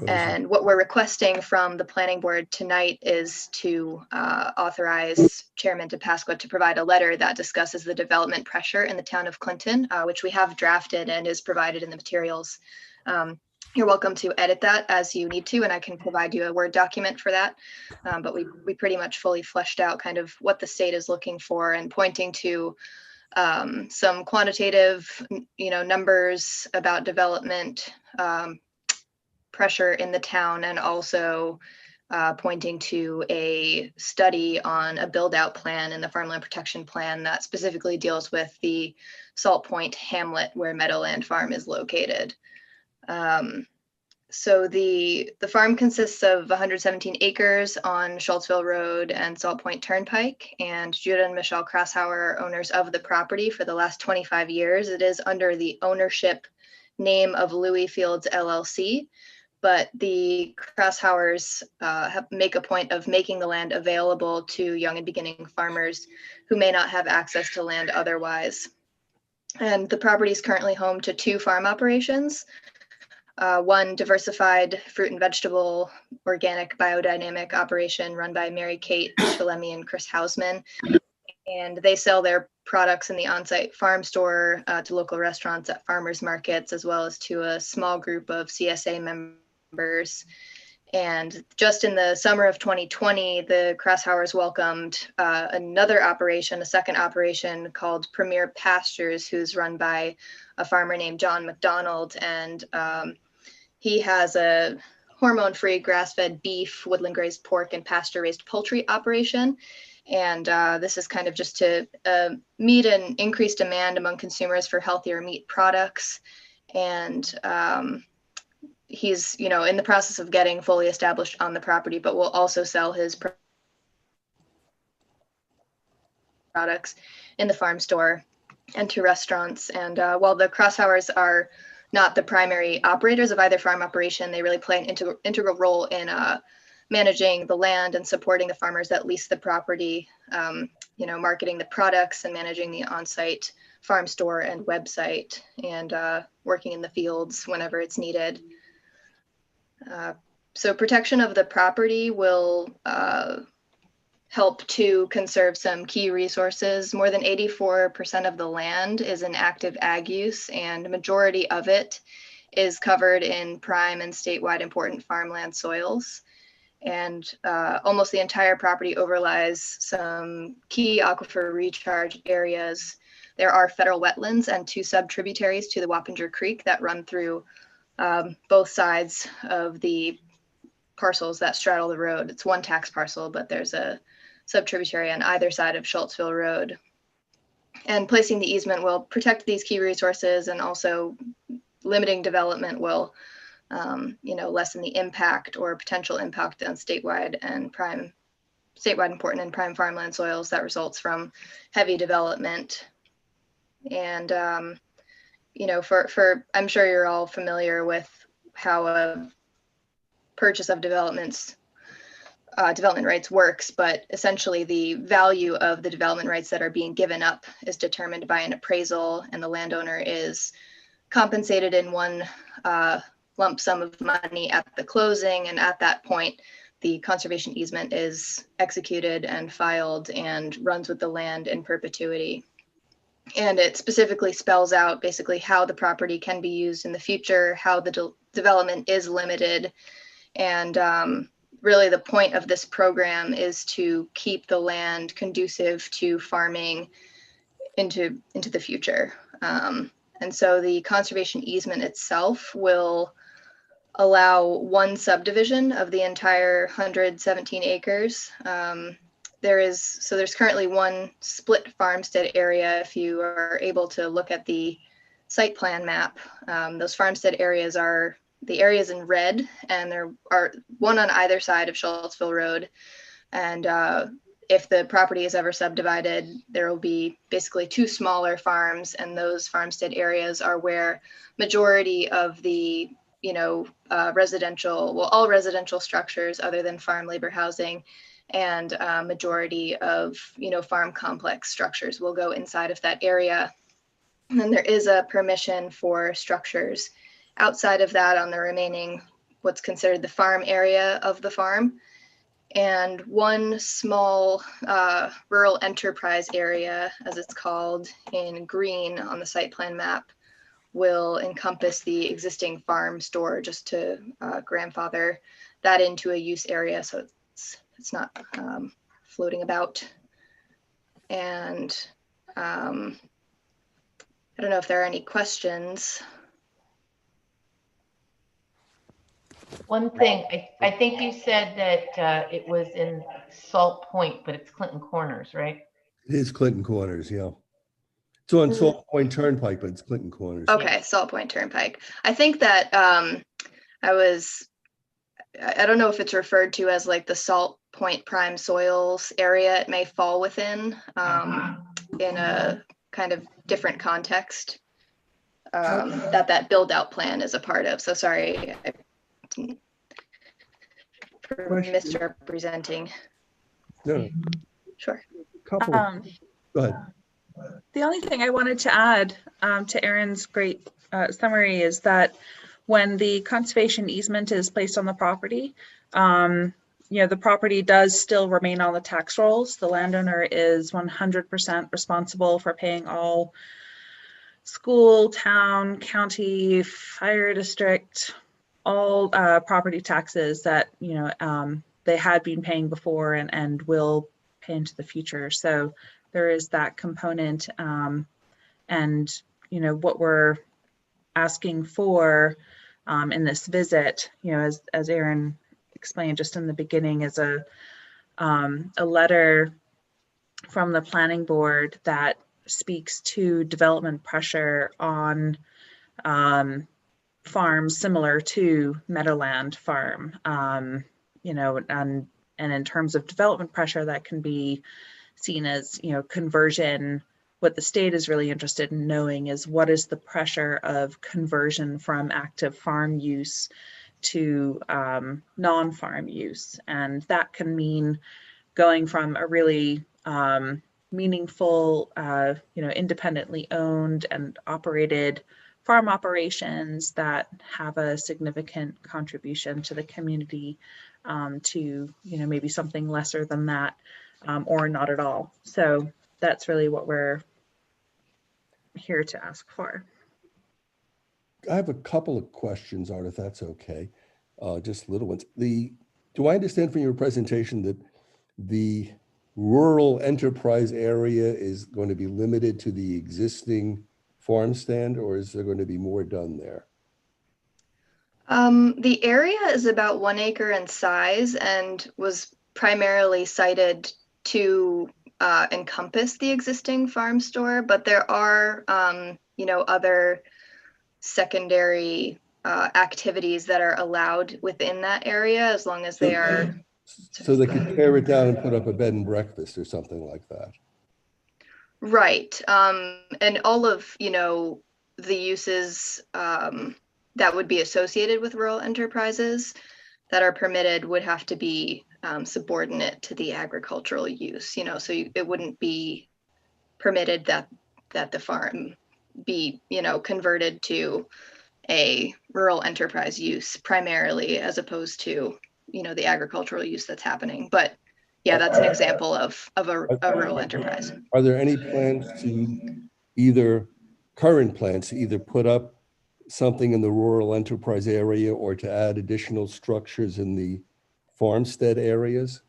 And what we're requesting from the planning board tonight is to authorize Chairman DePasqua to provide a letter that discusses the development pressure in the town of Clinton, which we have drafted and is provided in the materials. You're welcome to edit that as you need to, and I can provide you a Word document for that. But we pretty much fully fleshed out kind of what the state is looking for and pointing to some quantitative, numbers about development pressure in the town, and also pointing to a study on a build out plan in the Farmland Protection Plan that specifically deals with the Salt Point hamlet where Meadowland Farm is located. So the farm consists of 117 acres on Schultzville Road and Salt Point Turnpike, and Judah and Michelle Krashauer are owners of the property for the last 25 years. It is under the ownership name of Louis Fields LLC, but the Krashauers make a point of making the land available to young and beginning farmers who may not have access to land otherwise. And the property is currently home to 2 farm operations. One diversified fruit and vegetable organic biodynamic operation run by Mary Kate Chalemi and Chris Hausman. And they sell their products in the on-site farm store to local restaurants at farmers markets, as well as to a small group of CSA members. And just in the summer of 2020, the Krashauers welcomed another operation, a second operation called Premier Pastures, who's run by a farmer named John McDonald. And he has a hormone-free grass-fed beef, woodland grazed pork, and pasture-raised poultry operation. And this is kind of just to meet an increased demand among consumers for healthier meat products. And he's, in the process of getting fully established on the property, but will also sell his products in the farm store and to restaurants. And while the Krashauers are not the primary operators of either farm operation, they really play an integral role in managing the land and supporting the farmers that lease the property, marketing the products and managing the on-site farm store and website, and working in the fields whenever it's needed. So protection of the property will help to conserve some key resources. More than 84% of the land is in active ag use, and a majority of it is covered in prime and statewide important farmland soils. And almost the entire property overlies some key aquifer recharge areas. There are federal wetlands and 2 sub-tributaries to the Wappinger Creek that run through both sides of the parcels that straddle the road. It's one tax parcel, but there's a sub-tributary on either side of Schultzville Road. And placing the easement will protect these key resources, and also limiting development will lessen the impact or potential impact on statewide important and prime farmland soils that results from heavy development. And I'm sure you're all familiar with how a purchase of development rights works, but essentially the value of the development rights that are being given up is determined by an appraisal, and the landowner is compensated in one lump sum of money at the closing. And at that point, the conservation easement is executed and filed and runs with the land in perpetuity. And it specifically spells out basically how the property can be used in the future, how the development is limited. And really the point of this program is to keep the land conducive to farming into the future. And so the conservation easement itself will allow one subdivision of the entire 117 acres. There's currently one split farmstead area. If you are able to look at the site plan map, those farmstead areas are the areas in red, and there are one on either side of Schultzville Road. And if the property is ever subdivided, there will be basically 2 smaller farms, and those farmstead areas are where majority of the all residential structures other than farm labor housing and majority of farm complex structures will go inside of that area. And then there is a permission for structures outside of that on the remaining what's considered the farm area of the farm. And one small rural enterprise area, as it's called, in green on the site plan map, will encompass the existing farm store, just to grandfather that into a use area so it's not floating about. And I don't know if there are any questions. One thing, I think you said that it was in Salt Point, but it's Clinton Corners, right? It is Clinton Corners, yeah. It's on Salt Point Turnpike, but it's Clinton Corners. Okay, Salt Point Turnpike. I think that I don't know if it's referred to as like the Salt Point Prime Soils area. It may fall within in a kind of different context that build out plan is a part of. So sorry for misrepresenting. No, Sure. couple. Go ahead. The only thing I wanted to add to Aaron's great summary is that when the conservation easement is placed on the property, the property does still remain on the tax rolls. The landowner is 100% responsible for paying all school, town, county, fire district, all property taxes that they had been paying before and will pay into the future. So there is that component, and what we're asking for in this visit, as Aaron explained just in the beginning, is a letter from the planning board that speaks to development pressure on farms similar to Meadowland Farm, and in terms of development pressure, that can be seen as conversion. What the state is really interested in knowing is what is the pressure of conversion from active farm use to non-farm use, and that can mean going from a really meaningful, independently owned and operated farm operations that have a significant contribution to the community to maybe something lesser than that, or not at all. So that's really what we're here to ask for. I have a couple of questions, Art, if that's okay, just little ones. Do I understand from your presentation that the rural enterprise area is going to be limited to the existing farm stand, or is there going to be more done there? The area is about 1 acre in size and was primarily cited to encompass the existing farm store, but there are, other secondary activities that are allowed within that area as long as they are. So they could tear it down and put up a bed and breakfast or something like that. Right. And all of, the uses that would be associated with rural enterprises that are permitted would have to be subordinate to the agricultural use, so it wouldn't be permitted that the farm be, converted to a rural enterprise use primarily, as opposed to, the agricultural use that's happening. But yeah, that's an example of a rural enterprise. Are there any plans to current plans to either put up something in the rural enterprise area or to add additional structures in the farmstead areas?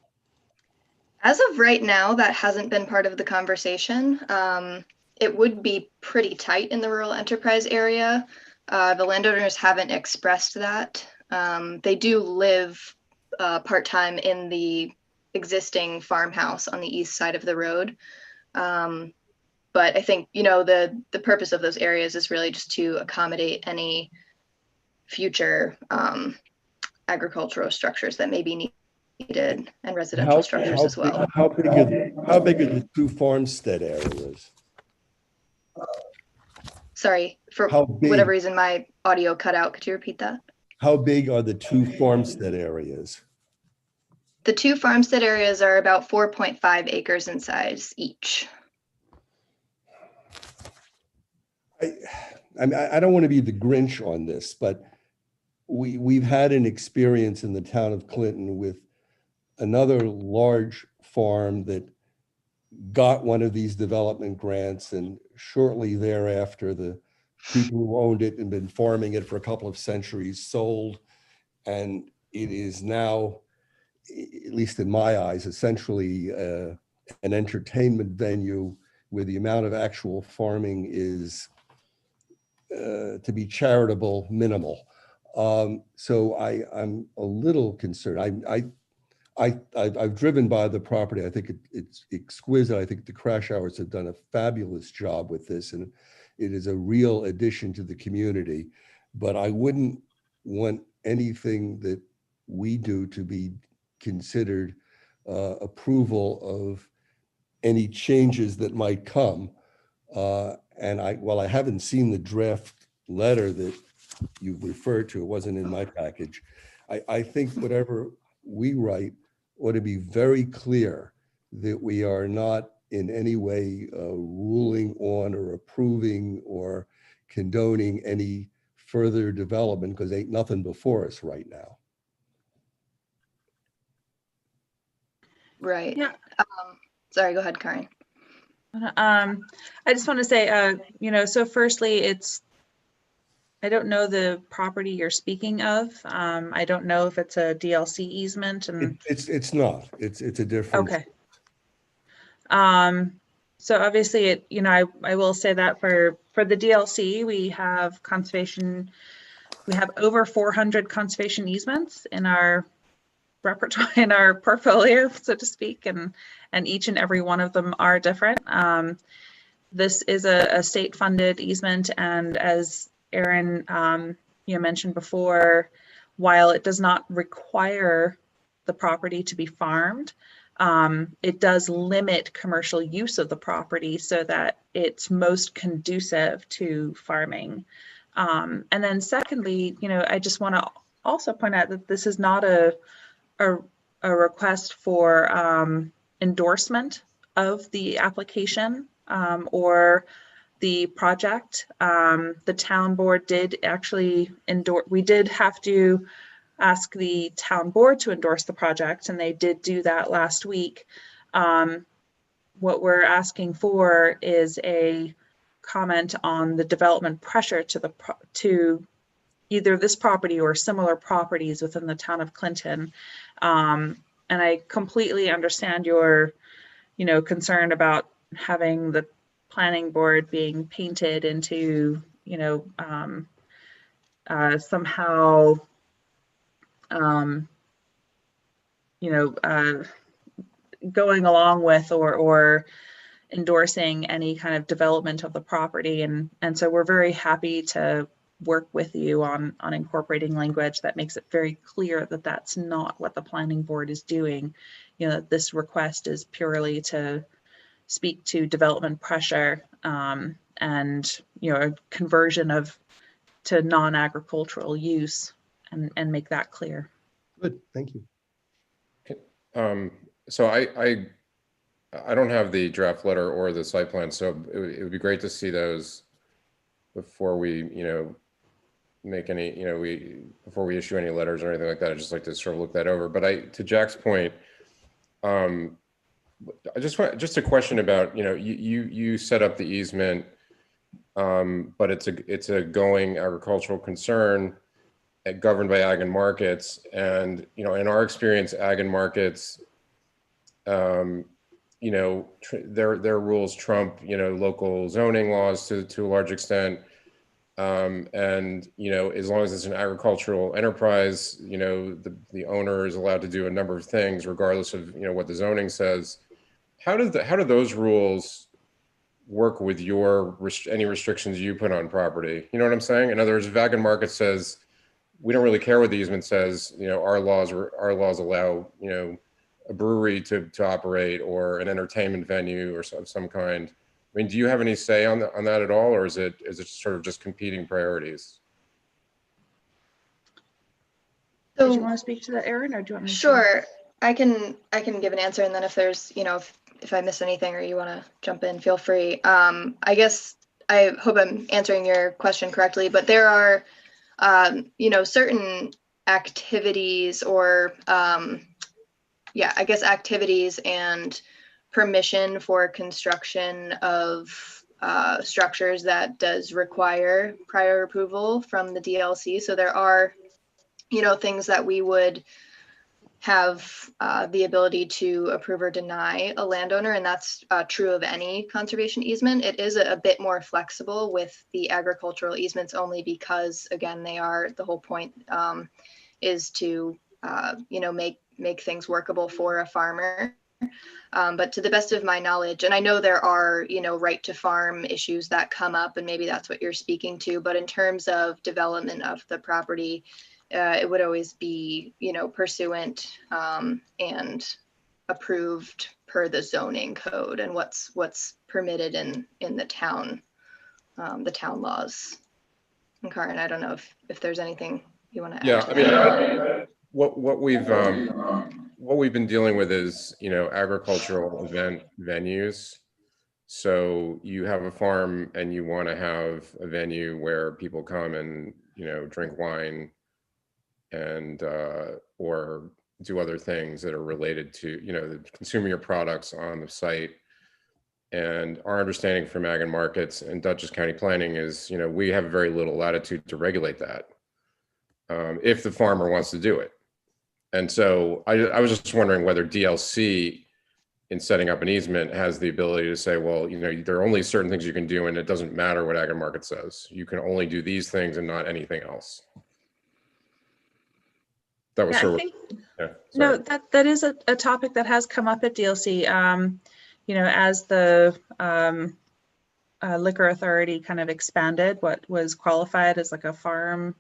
As of right now, that hasn't been part of the conversation. It would be pretty tight in the rural enterprise area. The landowners haven't expressed that. They do live part-time in the existing farmhouse on the east side of the road. But I think, the purpose of those areas is really just to accommodate any future agricultural structures that may be needed, and residential structures as well. How big are the two farmstead areas? Sorry, for whatever reason, my audio cut out. Could you repeat that? How big are the two farmstead areas? The two farmstead areas are about 4.5 acres in size each. I don't want to be the Grinch on this, but we've had an experience in the town of Clinton with another large farm that got one of these development grants, and shortly thereafter, the people who owned it and been farming it for a couple of centuries sold, and it is now, at least in my eyes, essentially an entertainment venue where the amount of actual farming is to be charitable, minimal. So I'm a little concerned. I've driven by the property. I think it's exquisite. I think the Crash Hours have done a fabulous job with this, and it is a real addition to the community. But I wouldn't want anything that we do to be considered approval of any changes that might come. And while I haven't seen the draft letter that you referred to, it wasn't in my package. I think whatever we write ought to be very clear that we are not in any way ruling on or approving or condoning any further development, because ain't nothing before us right now. Right. Yeah. Sorry, go ahead, Karen. I just want to say, so firstly, I don't know the property you're speaking of. I don't know if it's a DLC easement and. It's not. It's a different. Okay. So obviously I will say that for the DLC, we have over 400 conservation easements in our repertoire, in our portfolio, so to speak, and each and every one of them are different. This is a state-funded easement, and as Aaron mentioned before, while it does not require the property to be farmed, it does limit commercial use of the property so that it's most conducive to farming. And then secondly, I just want to also point out that this is not a request for endorsement of the application or the project. The town board did actually endorse, we did have to ask the town board to endorse the project, and they did do that last week. What we're asking for is a comment on the development pressure to either this property or similar properties within the town of Clinton. And I completely understand your, concern about having the planning board being painted into, somehow, going along with or endorsing any kind of development of the property. And so we're very happy to work with you on incorporating language that makes it very clear that that's not what the planning board is doing. This request is purely to speak to development pressure and a conversion to non-agricultural use and make that clear. Good, thank you. So I don't have the draft letter or the site plan, so it would be great to see those before we, make any, before we issue any letters or anything like that. I'd just like to sort of look that over. But to Jack's point, I just a question about, you set up the easement, but it's a going agricultural concern governed by ag and markets. And, in our experience, ag and markets, their rules trump, local zoning laws to a large extent. And, as long as it's an agricultural enterprise, the owner is allowed to do a number of things regardless of, what the zoning says. How do those rules work with any restrictions you put on property? You know what I'm saying? In other words, if ag and market says, we don't really care what the easement says, our laws allow, a brewery to operate or an entertainment venue or some kind. I mean, do you have any say on that at all, or is it sort of just competing priorities? So, do you want to speak to that, Aaron, or do you want me to? Sure, I can give an answer, and then if there's, if I miss anything or you want to jump in, feel free. I guess I hope I'm answering your question correctly, but there are, certain activities or, activities and permission for construction of structures that does require prior approval from the DLC. So there are, things that we would have the ability to approve or deny a landowner, and that's true of any conservation easement. It is a bit more flexible with the agricultural easements only because, again, they are, the whole point is to, make things workable for a farmer. But to the best of my knowledge, and I know there are, right to farm issues that come up, and maybe that's what you're speaking to, but in terms of development of the property, it would always be, pursuant and approved per the zoning code and what's permitted in the town laws. And Karin, I don't know if there's anything you want to add. Yeah, to I mean, that. what we've been dealing with is, agricultural event venues. So you have a farm and you want to have a venue where people come and, drink wine and or do other things that are related to, consuming your products on the site. And our understanding from Ag and Markets and Dutchess County Planning is, we have very little latitude to regulate that if the farmer wants to do it. And so I was just wondering whether DLC, in setting up an easement, has the ability to say, well, there are only certain things you can do, and it doesn't matter what Ag and Market says. You can only do these things and not anything else. That was sort of, no, that is a topic that has come up at DLC. As the liquor authority kind of expanded what was qualified as like a farm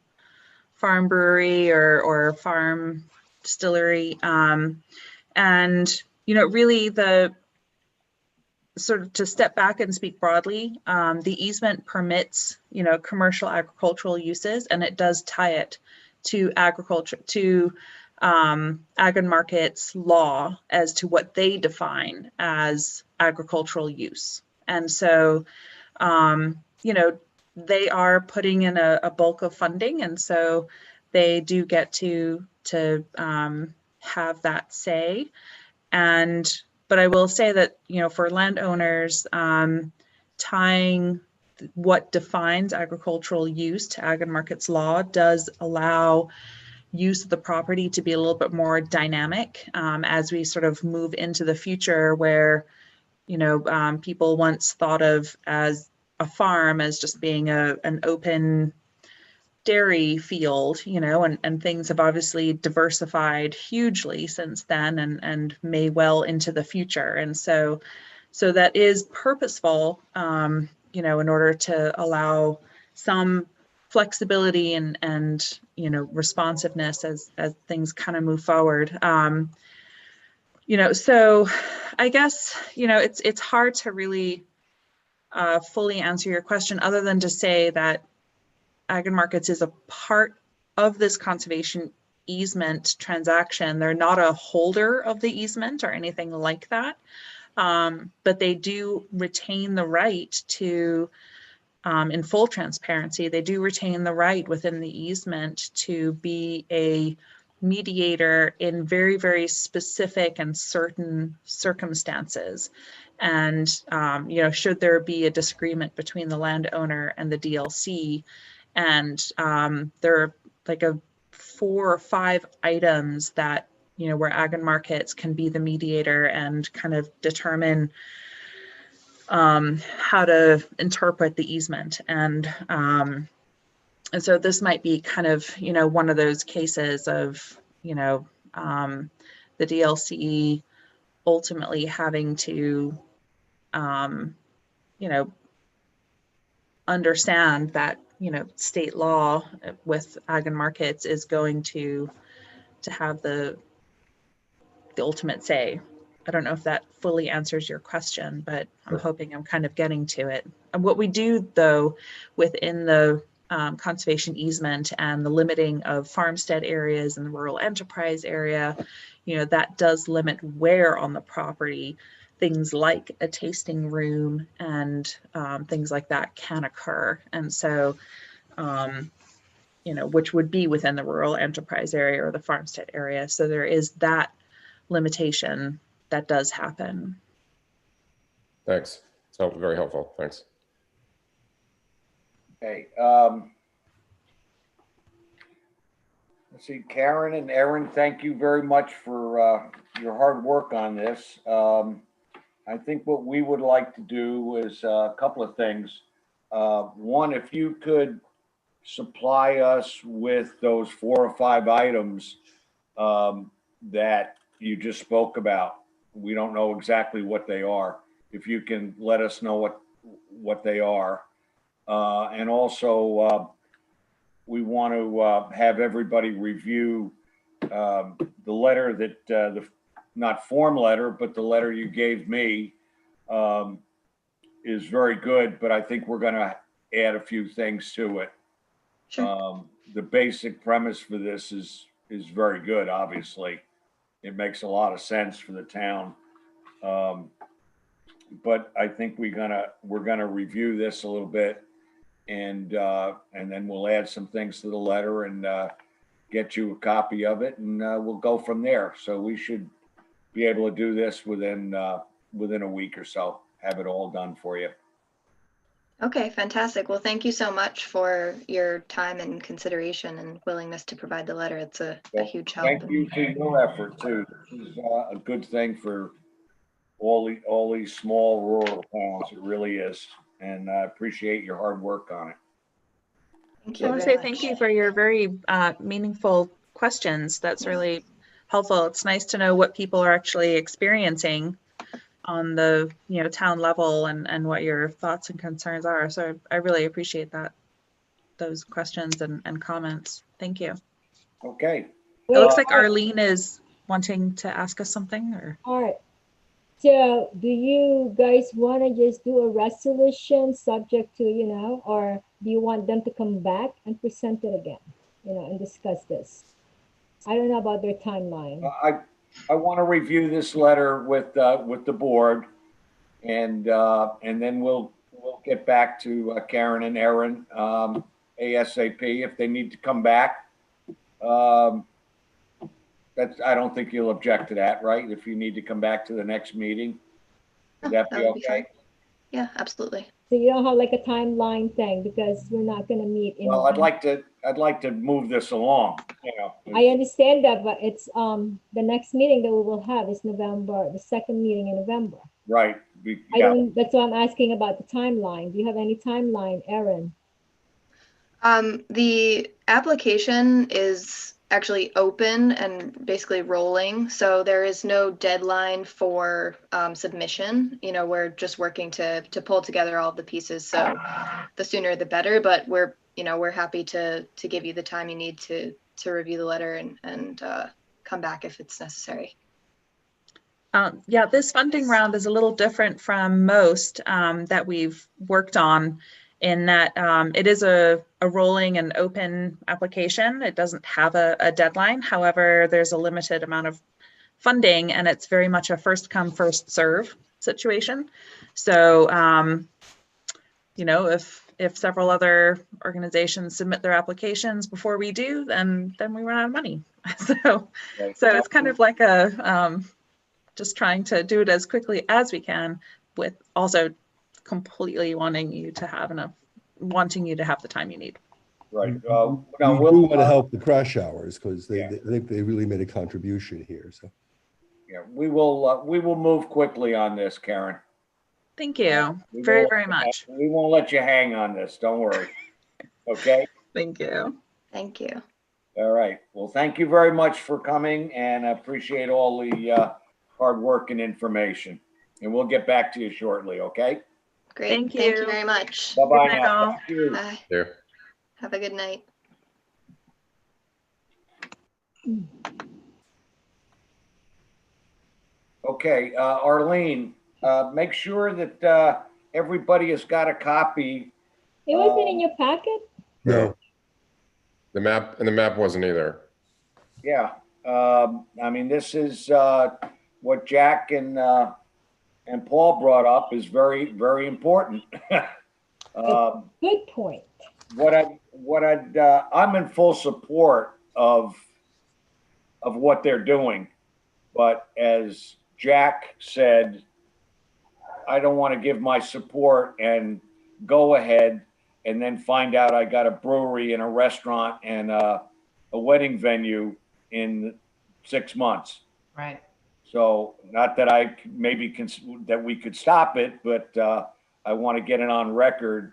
brewery or farm distillery, and really the sort of, to step back and speak broadly, the easement permits commercial agricultural uses, and it does tie it to agriculture, to Ag and Markets law as to what they define as agricultural use. And so they are putting in a bulk of funding, and so they do get to have that say. But I will say that, for landowners, tying what defines agricultural use to Ag and Markets law does allow use of the property to be a little bit more dynamic as we sort of move into the future, where, people once thought of as a farm as just being an open dairy field, and things have obviously diversified hugely since then and may well into the future. And so that is purposeful, in order to allow some flexibility and responsiveness as things kind of move forward. So I guess, it's hard to really fully answer your question other than to say that Ag and Markets is a part of this conservation easement transaction. They're not a holder of the easement or anything like that, but they do retain the right to, in full transparency, they do retain the right within the easement to be a mediator in very, very specific and certain circumstances. And, should there be a disagreement between the landowner and the DLC, and there are like 4 or 5 items that, where Ag and Markets can be the mediator and kind of determine how to interpret the easement. And so this might be kind of, one of those cases of, the DLC ultimately having to, understand that, state law with Ag and Markets is going to have the ultimate say. I don't know if that fully answers your question, but I'm hoping I'm kind of getting to it. And what we do, though, within the conservation easement and the limiting of farmstead areas and the rural enterprise area, that does limit where on the property things like a tasting room and things like that can occur. And so, which would be within the rural enterprise area or the farmstead area. So there is that limitation that does happen. Thanks. It's very helpful. Thanks. Okay. Let's see, Karen and Erin, thank you very much for your hard work on this. I think what we would like to do is a couple of things. One, if you could supply us with those 4 or 5 items that you just spoke about. We don't know exactly what they are. If you can let us know what they are. And also, we want to have everybody review the letter that, not form letter, but the letter you gave me is very good, but I think we're going to add a few things to it. Sure. The basic premise for this is very good, obviously. It makes a lot of sense for the town. But I think we're gonna review this a little bit and then we'll add some things to the letter and get you a copy of it and we'll go from there. So we should be able to do this within a week or so, have it all done for you. Okay, fantastic. Well, thank you so much for your time and consideration and willingness to provide the letter. It's a huge help. Thank you for your effort too. This is a good thing for all these small rural towns. It really is. And I appreciate your hard work on it. Thank I you want to very say thank much. you for your very meaningful questions. That's really helpful. It's nice to know what people are actually experiencing on the town level and what your thoughts and concerns are. So I really appreciate those questions and comments. Thank you. Okay. It looks like Arlene is wanting to ask us something, or All right. So do you guys want to just do a resolution subject to, or do you want them to come back and present it again, and discuss this? I don't know about their timeline. I want to review this letter with the board, and then we'll get back to Karen and Erin ASAP if they need to come back. I don't think you'll object to that, right? If you need to come back to the next meeting, would that be That would be okay? fine. Yeah, absolutely. So you don't have like a timeline thing because we're not going to meet in. Well, I'd like to move this along. I understand that, but it's the next meeting that we will have is November, the second meeting in November. Right. That's why I'm asking about the timeline. Do you have any timeline, Erin? The application is actually open and basically rolling, so there is no deadline for submission. We're just working to pull together all of the pieces, so the sooner the better, but we're happy to give you the time you need to review the letter and come back if it's necessary. Yeah, this funding round is a little different from most that we've worked on, in that it is a rolling and open application. It doesn't have a deadline. However, there's a limited amount of funding, and it's very much a first come, first serve situation. So, if several other organizations submit their applications before we do, then we run out of money. So it's kind of like just trying to do it as quickly as we can, with also completely wanting you to have the time you need. Right. We do want to help the crash hours because they really made a contribution here. So yeah, we will move quickly on this, Karen. Thank you very, very much. We won't let you hang on this. Don't worry. Okay. Thank you. Thank you. All right. Well, thank you very much for coming, and I appreciate all the hard work and information. And we'll get back to you shortly. Okay. Great. Thank you. Thank you very much. Bye-bye Good night, now. all. Thank you. Bye. Here. Have a good night. Okay, Arlene, make sure that everybody has got a copy. It wasn't in your packet? no, The map wasn't either. Yeah, I mean, this is what Jack and Paul brought up is very, very important. Good point. I'm in full support of what they're doing, but as Jack said, I don't want to give my support and go ahead and then find out I got a brewery and a restaurant and a a wedding venue in 6 months. Right. So not that that we could stop it, but I want to get it on record,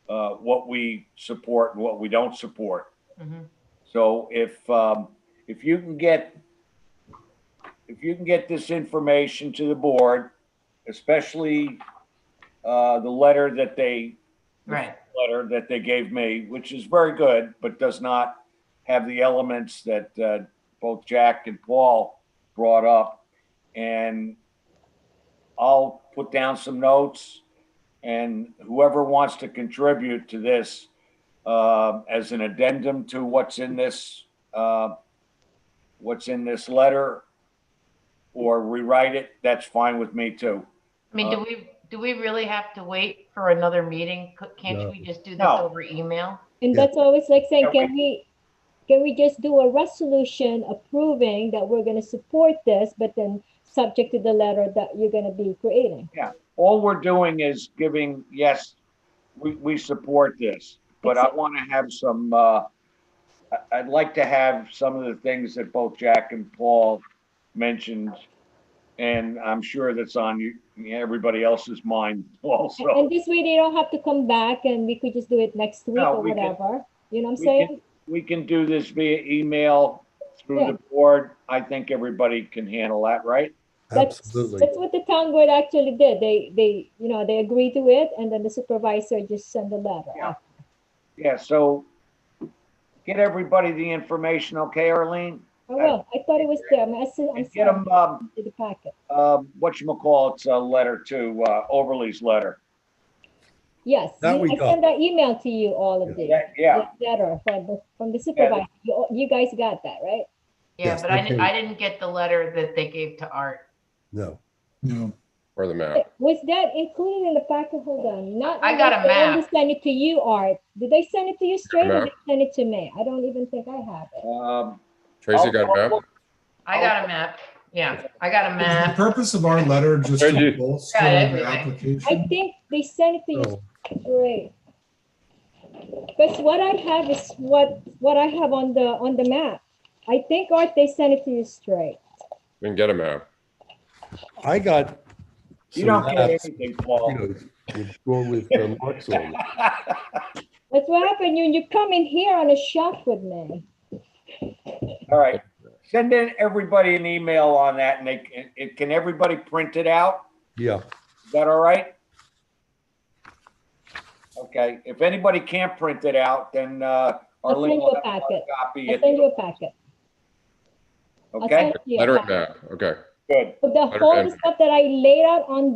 what we support and what we don't support. Mhm. So if you can get this information to the board, especially the letter that they gave me, which is very good, but does not have the elements that both Jack and Paul brought up. And I'll put down some notes, and whoever wants to contribute to this as an addendum to what's in this letter, or rewrite it, that's fine with me too. I mean, do we really have to wait for another meeting? Can't No. we just do this No. over email? And Yeah. that's always like saying, can we just do a resolution approving that we're gonna support this, but then subject to the letter that you're gonna be creating? Yeah, all we're doing is giving, yes, we support this, but I want to have some, I'd like to have some of the things that both Jack and Paul mentioned, and I'm sure that's on everybody else's mind also. And this way they don't have to come back and we could just do it next week No, or we can- whatever. You know what I'm we saying? We can do this via email through Yeah. the board. I think everybody can handle that, right? Absolutely. That's what the town board actually did. They agreed to it, and then the supervisor just sent a letter. Yeah. Yeah, so get everybody the information, okay, Arlene? Oh, well, I thought it was there. I'm And sorry. get them, To the packet. whatchamacallit's a letter to, Overly's letter. Yes, That we I got. sent that email to you, all of this. Yeah, The letter from the supervisor. You guys got that, right? Yeah, Yes, but okay. I didn't get the letter that they gave to Art. No. No. Or the map. Was that included in the packet? Hold on. Not. I got a They only map. sent it to you, Art. Did they send it to you straight or Map. did they send it to me? I don't even think I have it. Tracy got a map? I got a map. Yeah, I got a Is the map. purpose of our letter just Thank to you. bolster Got the everything. I application? think they sent it to you Oh, straight. Because what I have is what I have on the map. I think, Art, they sent it to you straight. We can get a map. I got you some don't get maps, anything, Paul. with marks on them. That's what happened. You come in here on a shop with me. All right, send in everybody an email on that, and can everybody print it out? Yeah. Is that all right? Okay, if anybody can't print it out, then I'll Arlene send you will a have one packet. copy. I'll send you a packet. I'll Okay, send it to you. Letter and map, okay. good. But the Letter whole and- stuff that I laid out on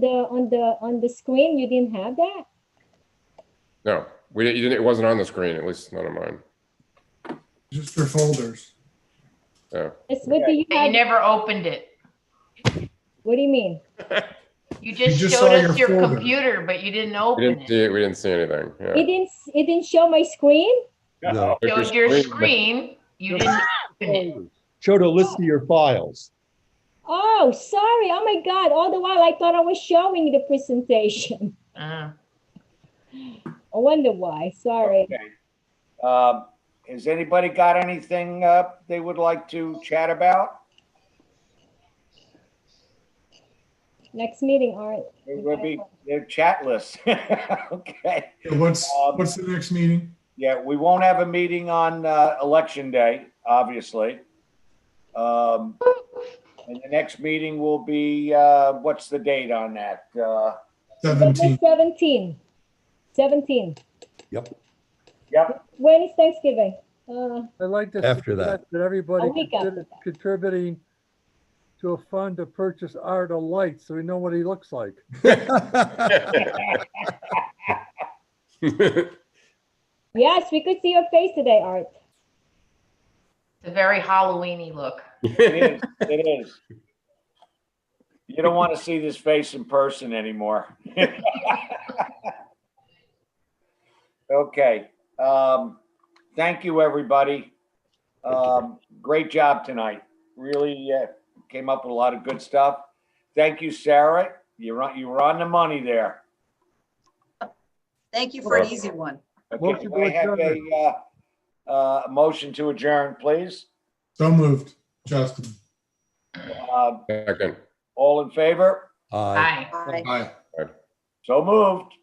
the screen, you didn't have that? No, you didn't, it wasn't on the screen, at least not on mine. Just for folders. Yeah. It's what do you And you have? never opened it. What do you mean? You just just showed saw us your your folder. computer, but you didn't We open didn't it. see it, we didn't see anything, yeah. It didn't show my screen? No. Took Showed your but- screen, you didn't open it. Showed a list of your files. Oh, sorry. Oh my God. All the while I thought I was showing the presentation. Uh, I wonder why. Sorry. Okay. Has anybody got anything they would like to chat about? Next meeting, Art. It will be their chat list. Okay. What's the next meeting? Yeah, we won't have a meeting on election day, obviously. And the next meeting will be, what's the date on that? 17. 17. Yep. Yep. When is Thanksgiving? I'd like to After that. suggest that everybody A week after consider contributing to a fund to purchase Art a light so we know what he looks like. Yes, we could see your face today, Art. It's a very Halloweeny look. It is. It is. You don't want to see this face in person anymore. Okay. Thank you, everybody. Great job tonight. Really came up with a lot of good stuff. Thank you, Sarah. You were on the money there. Thank you for an easy one. Okay, Motion do to I have adjourn. A motion to adjourn, please. So moved, Justin. Uh, Second. All in favor? Aye. Hi. Bye. Bye. So moved.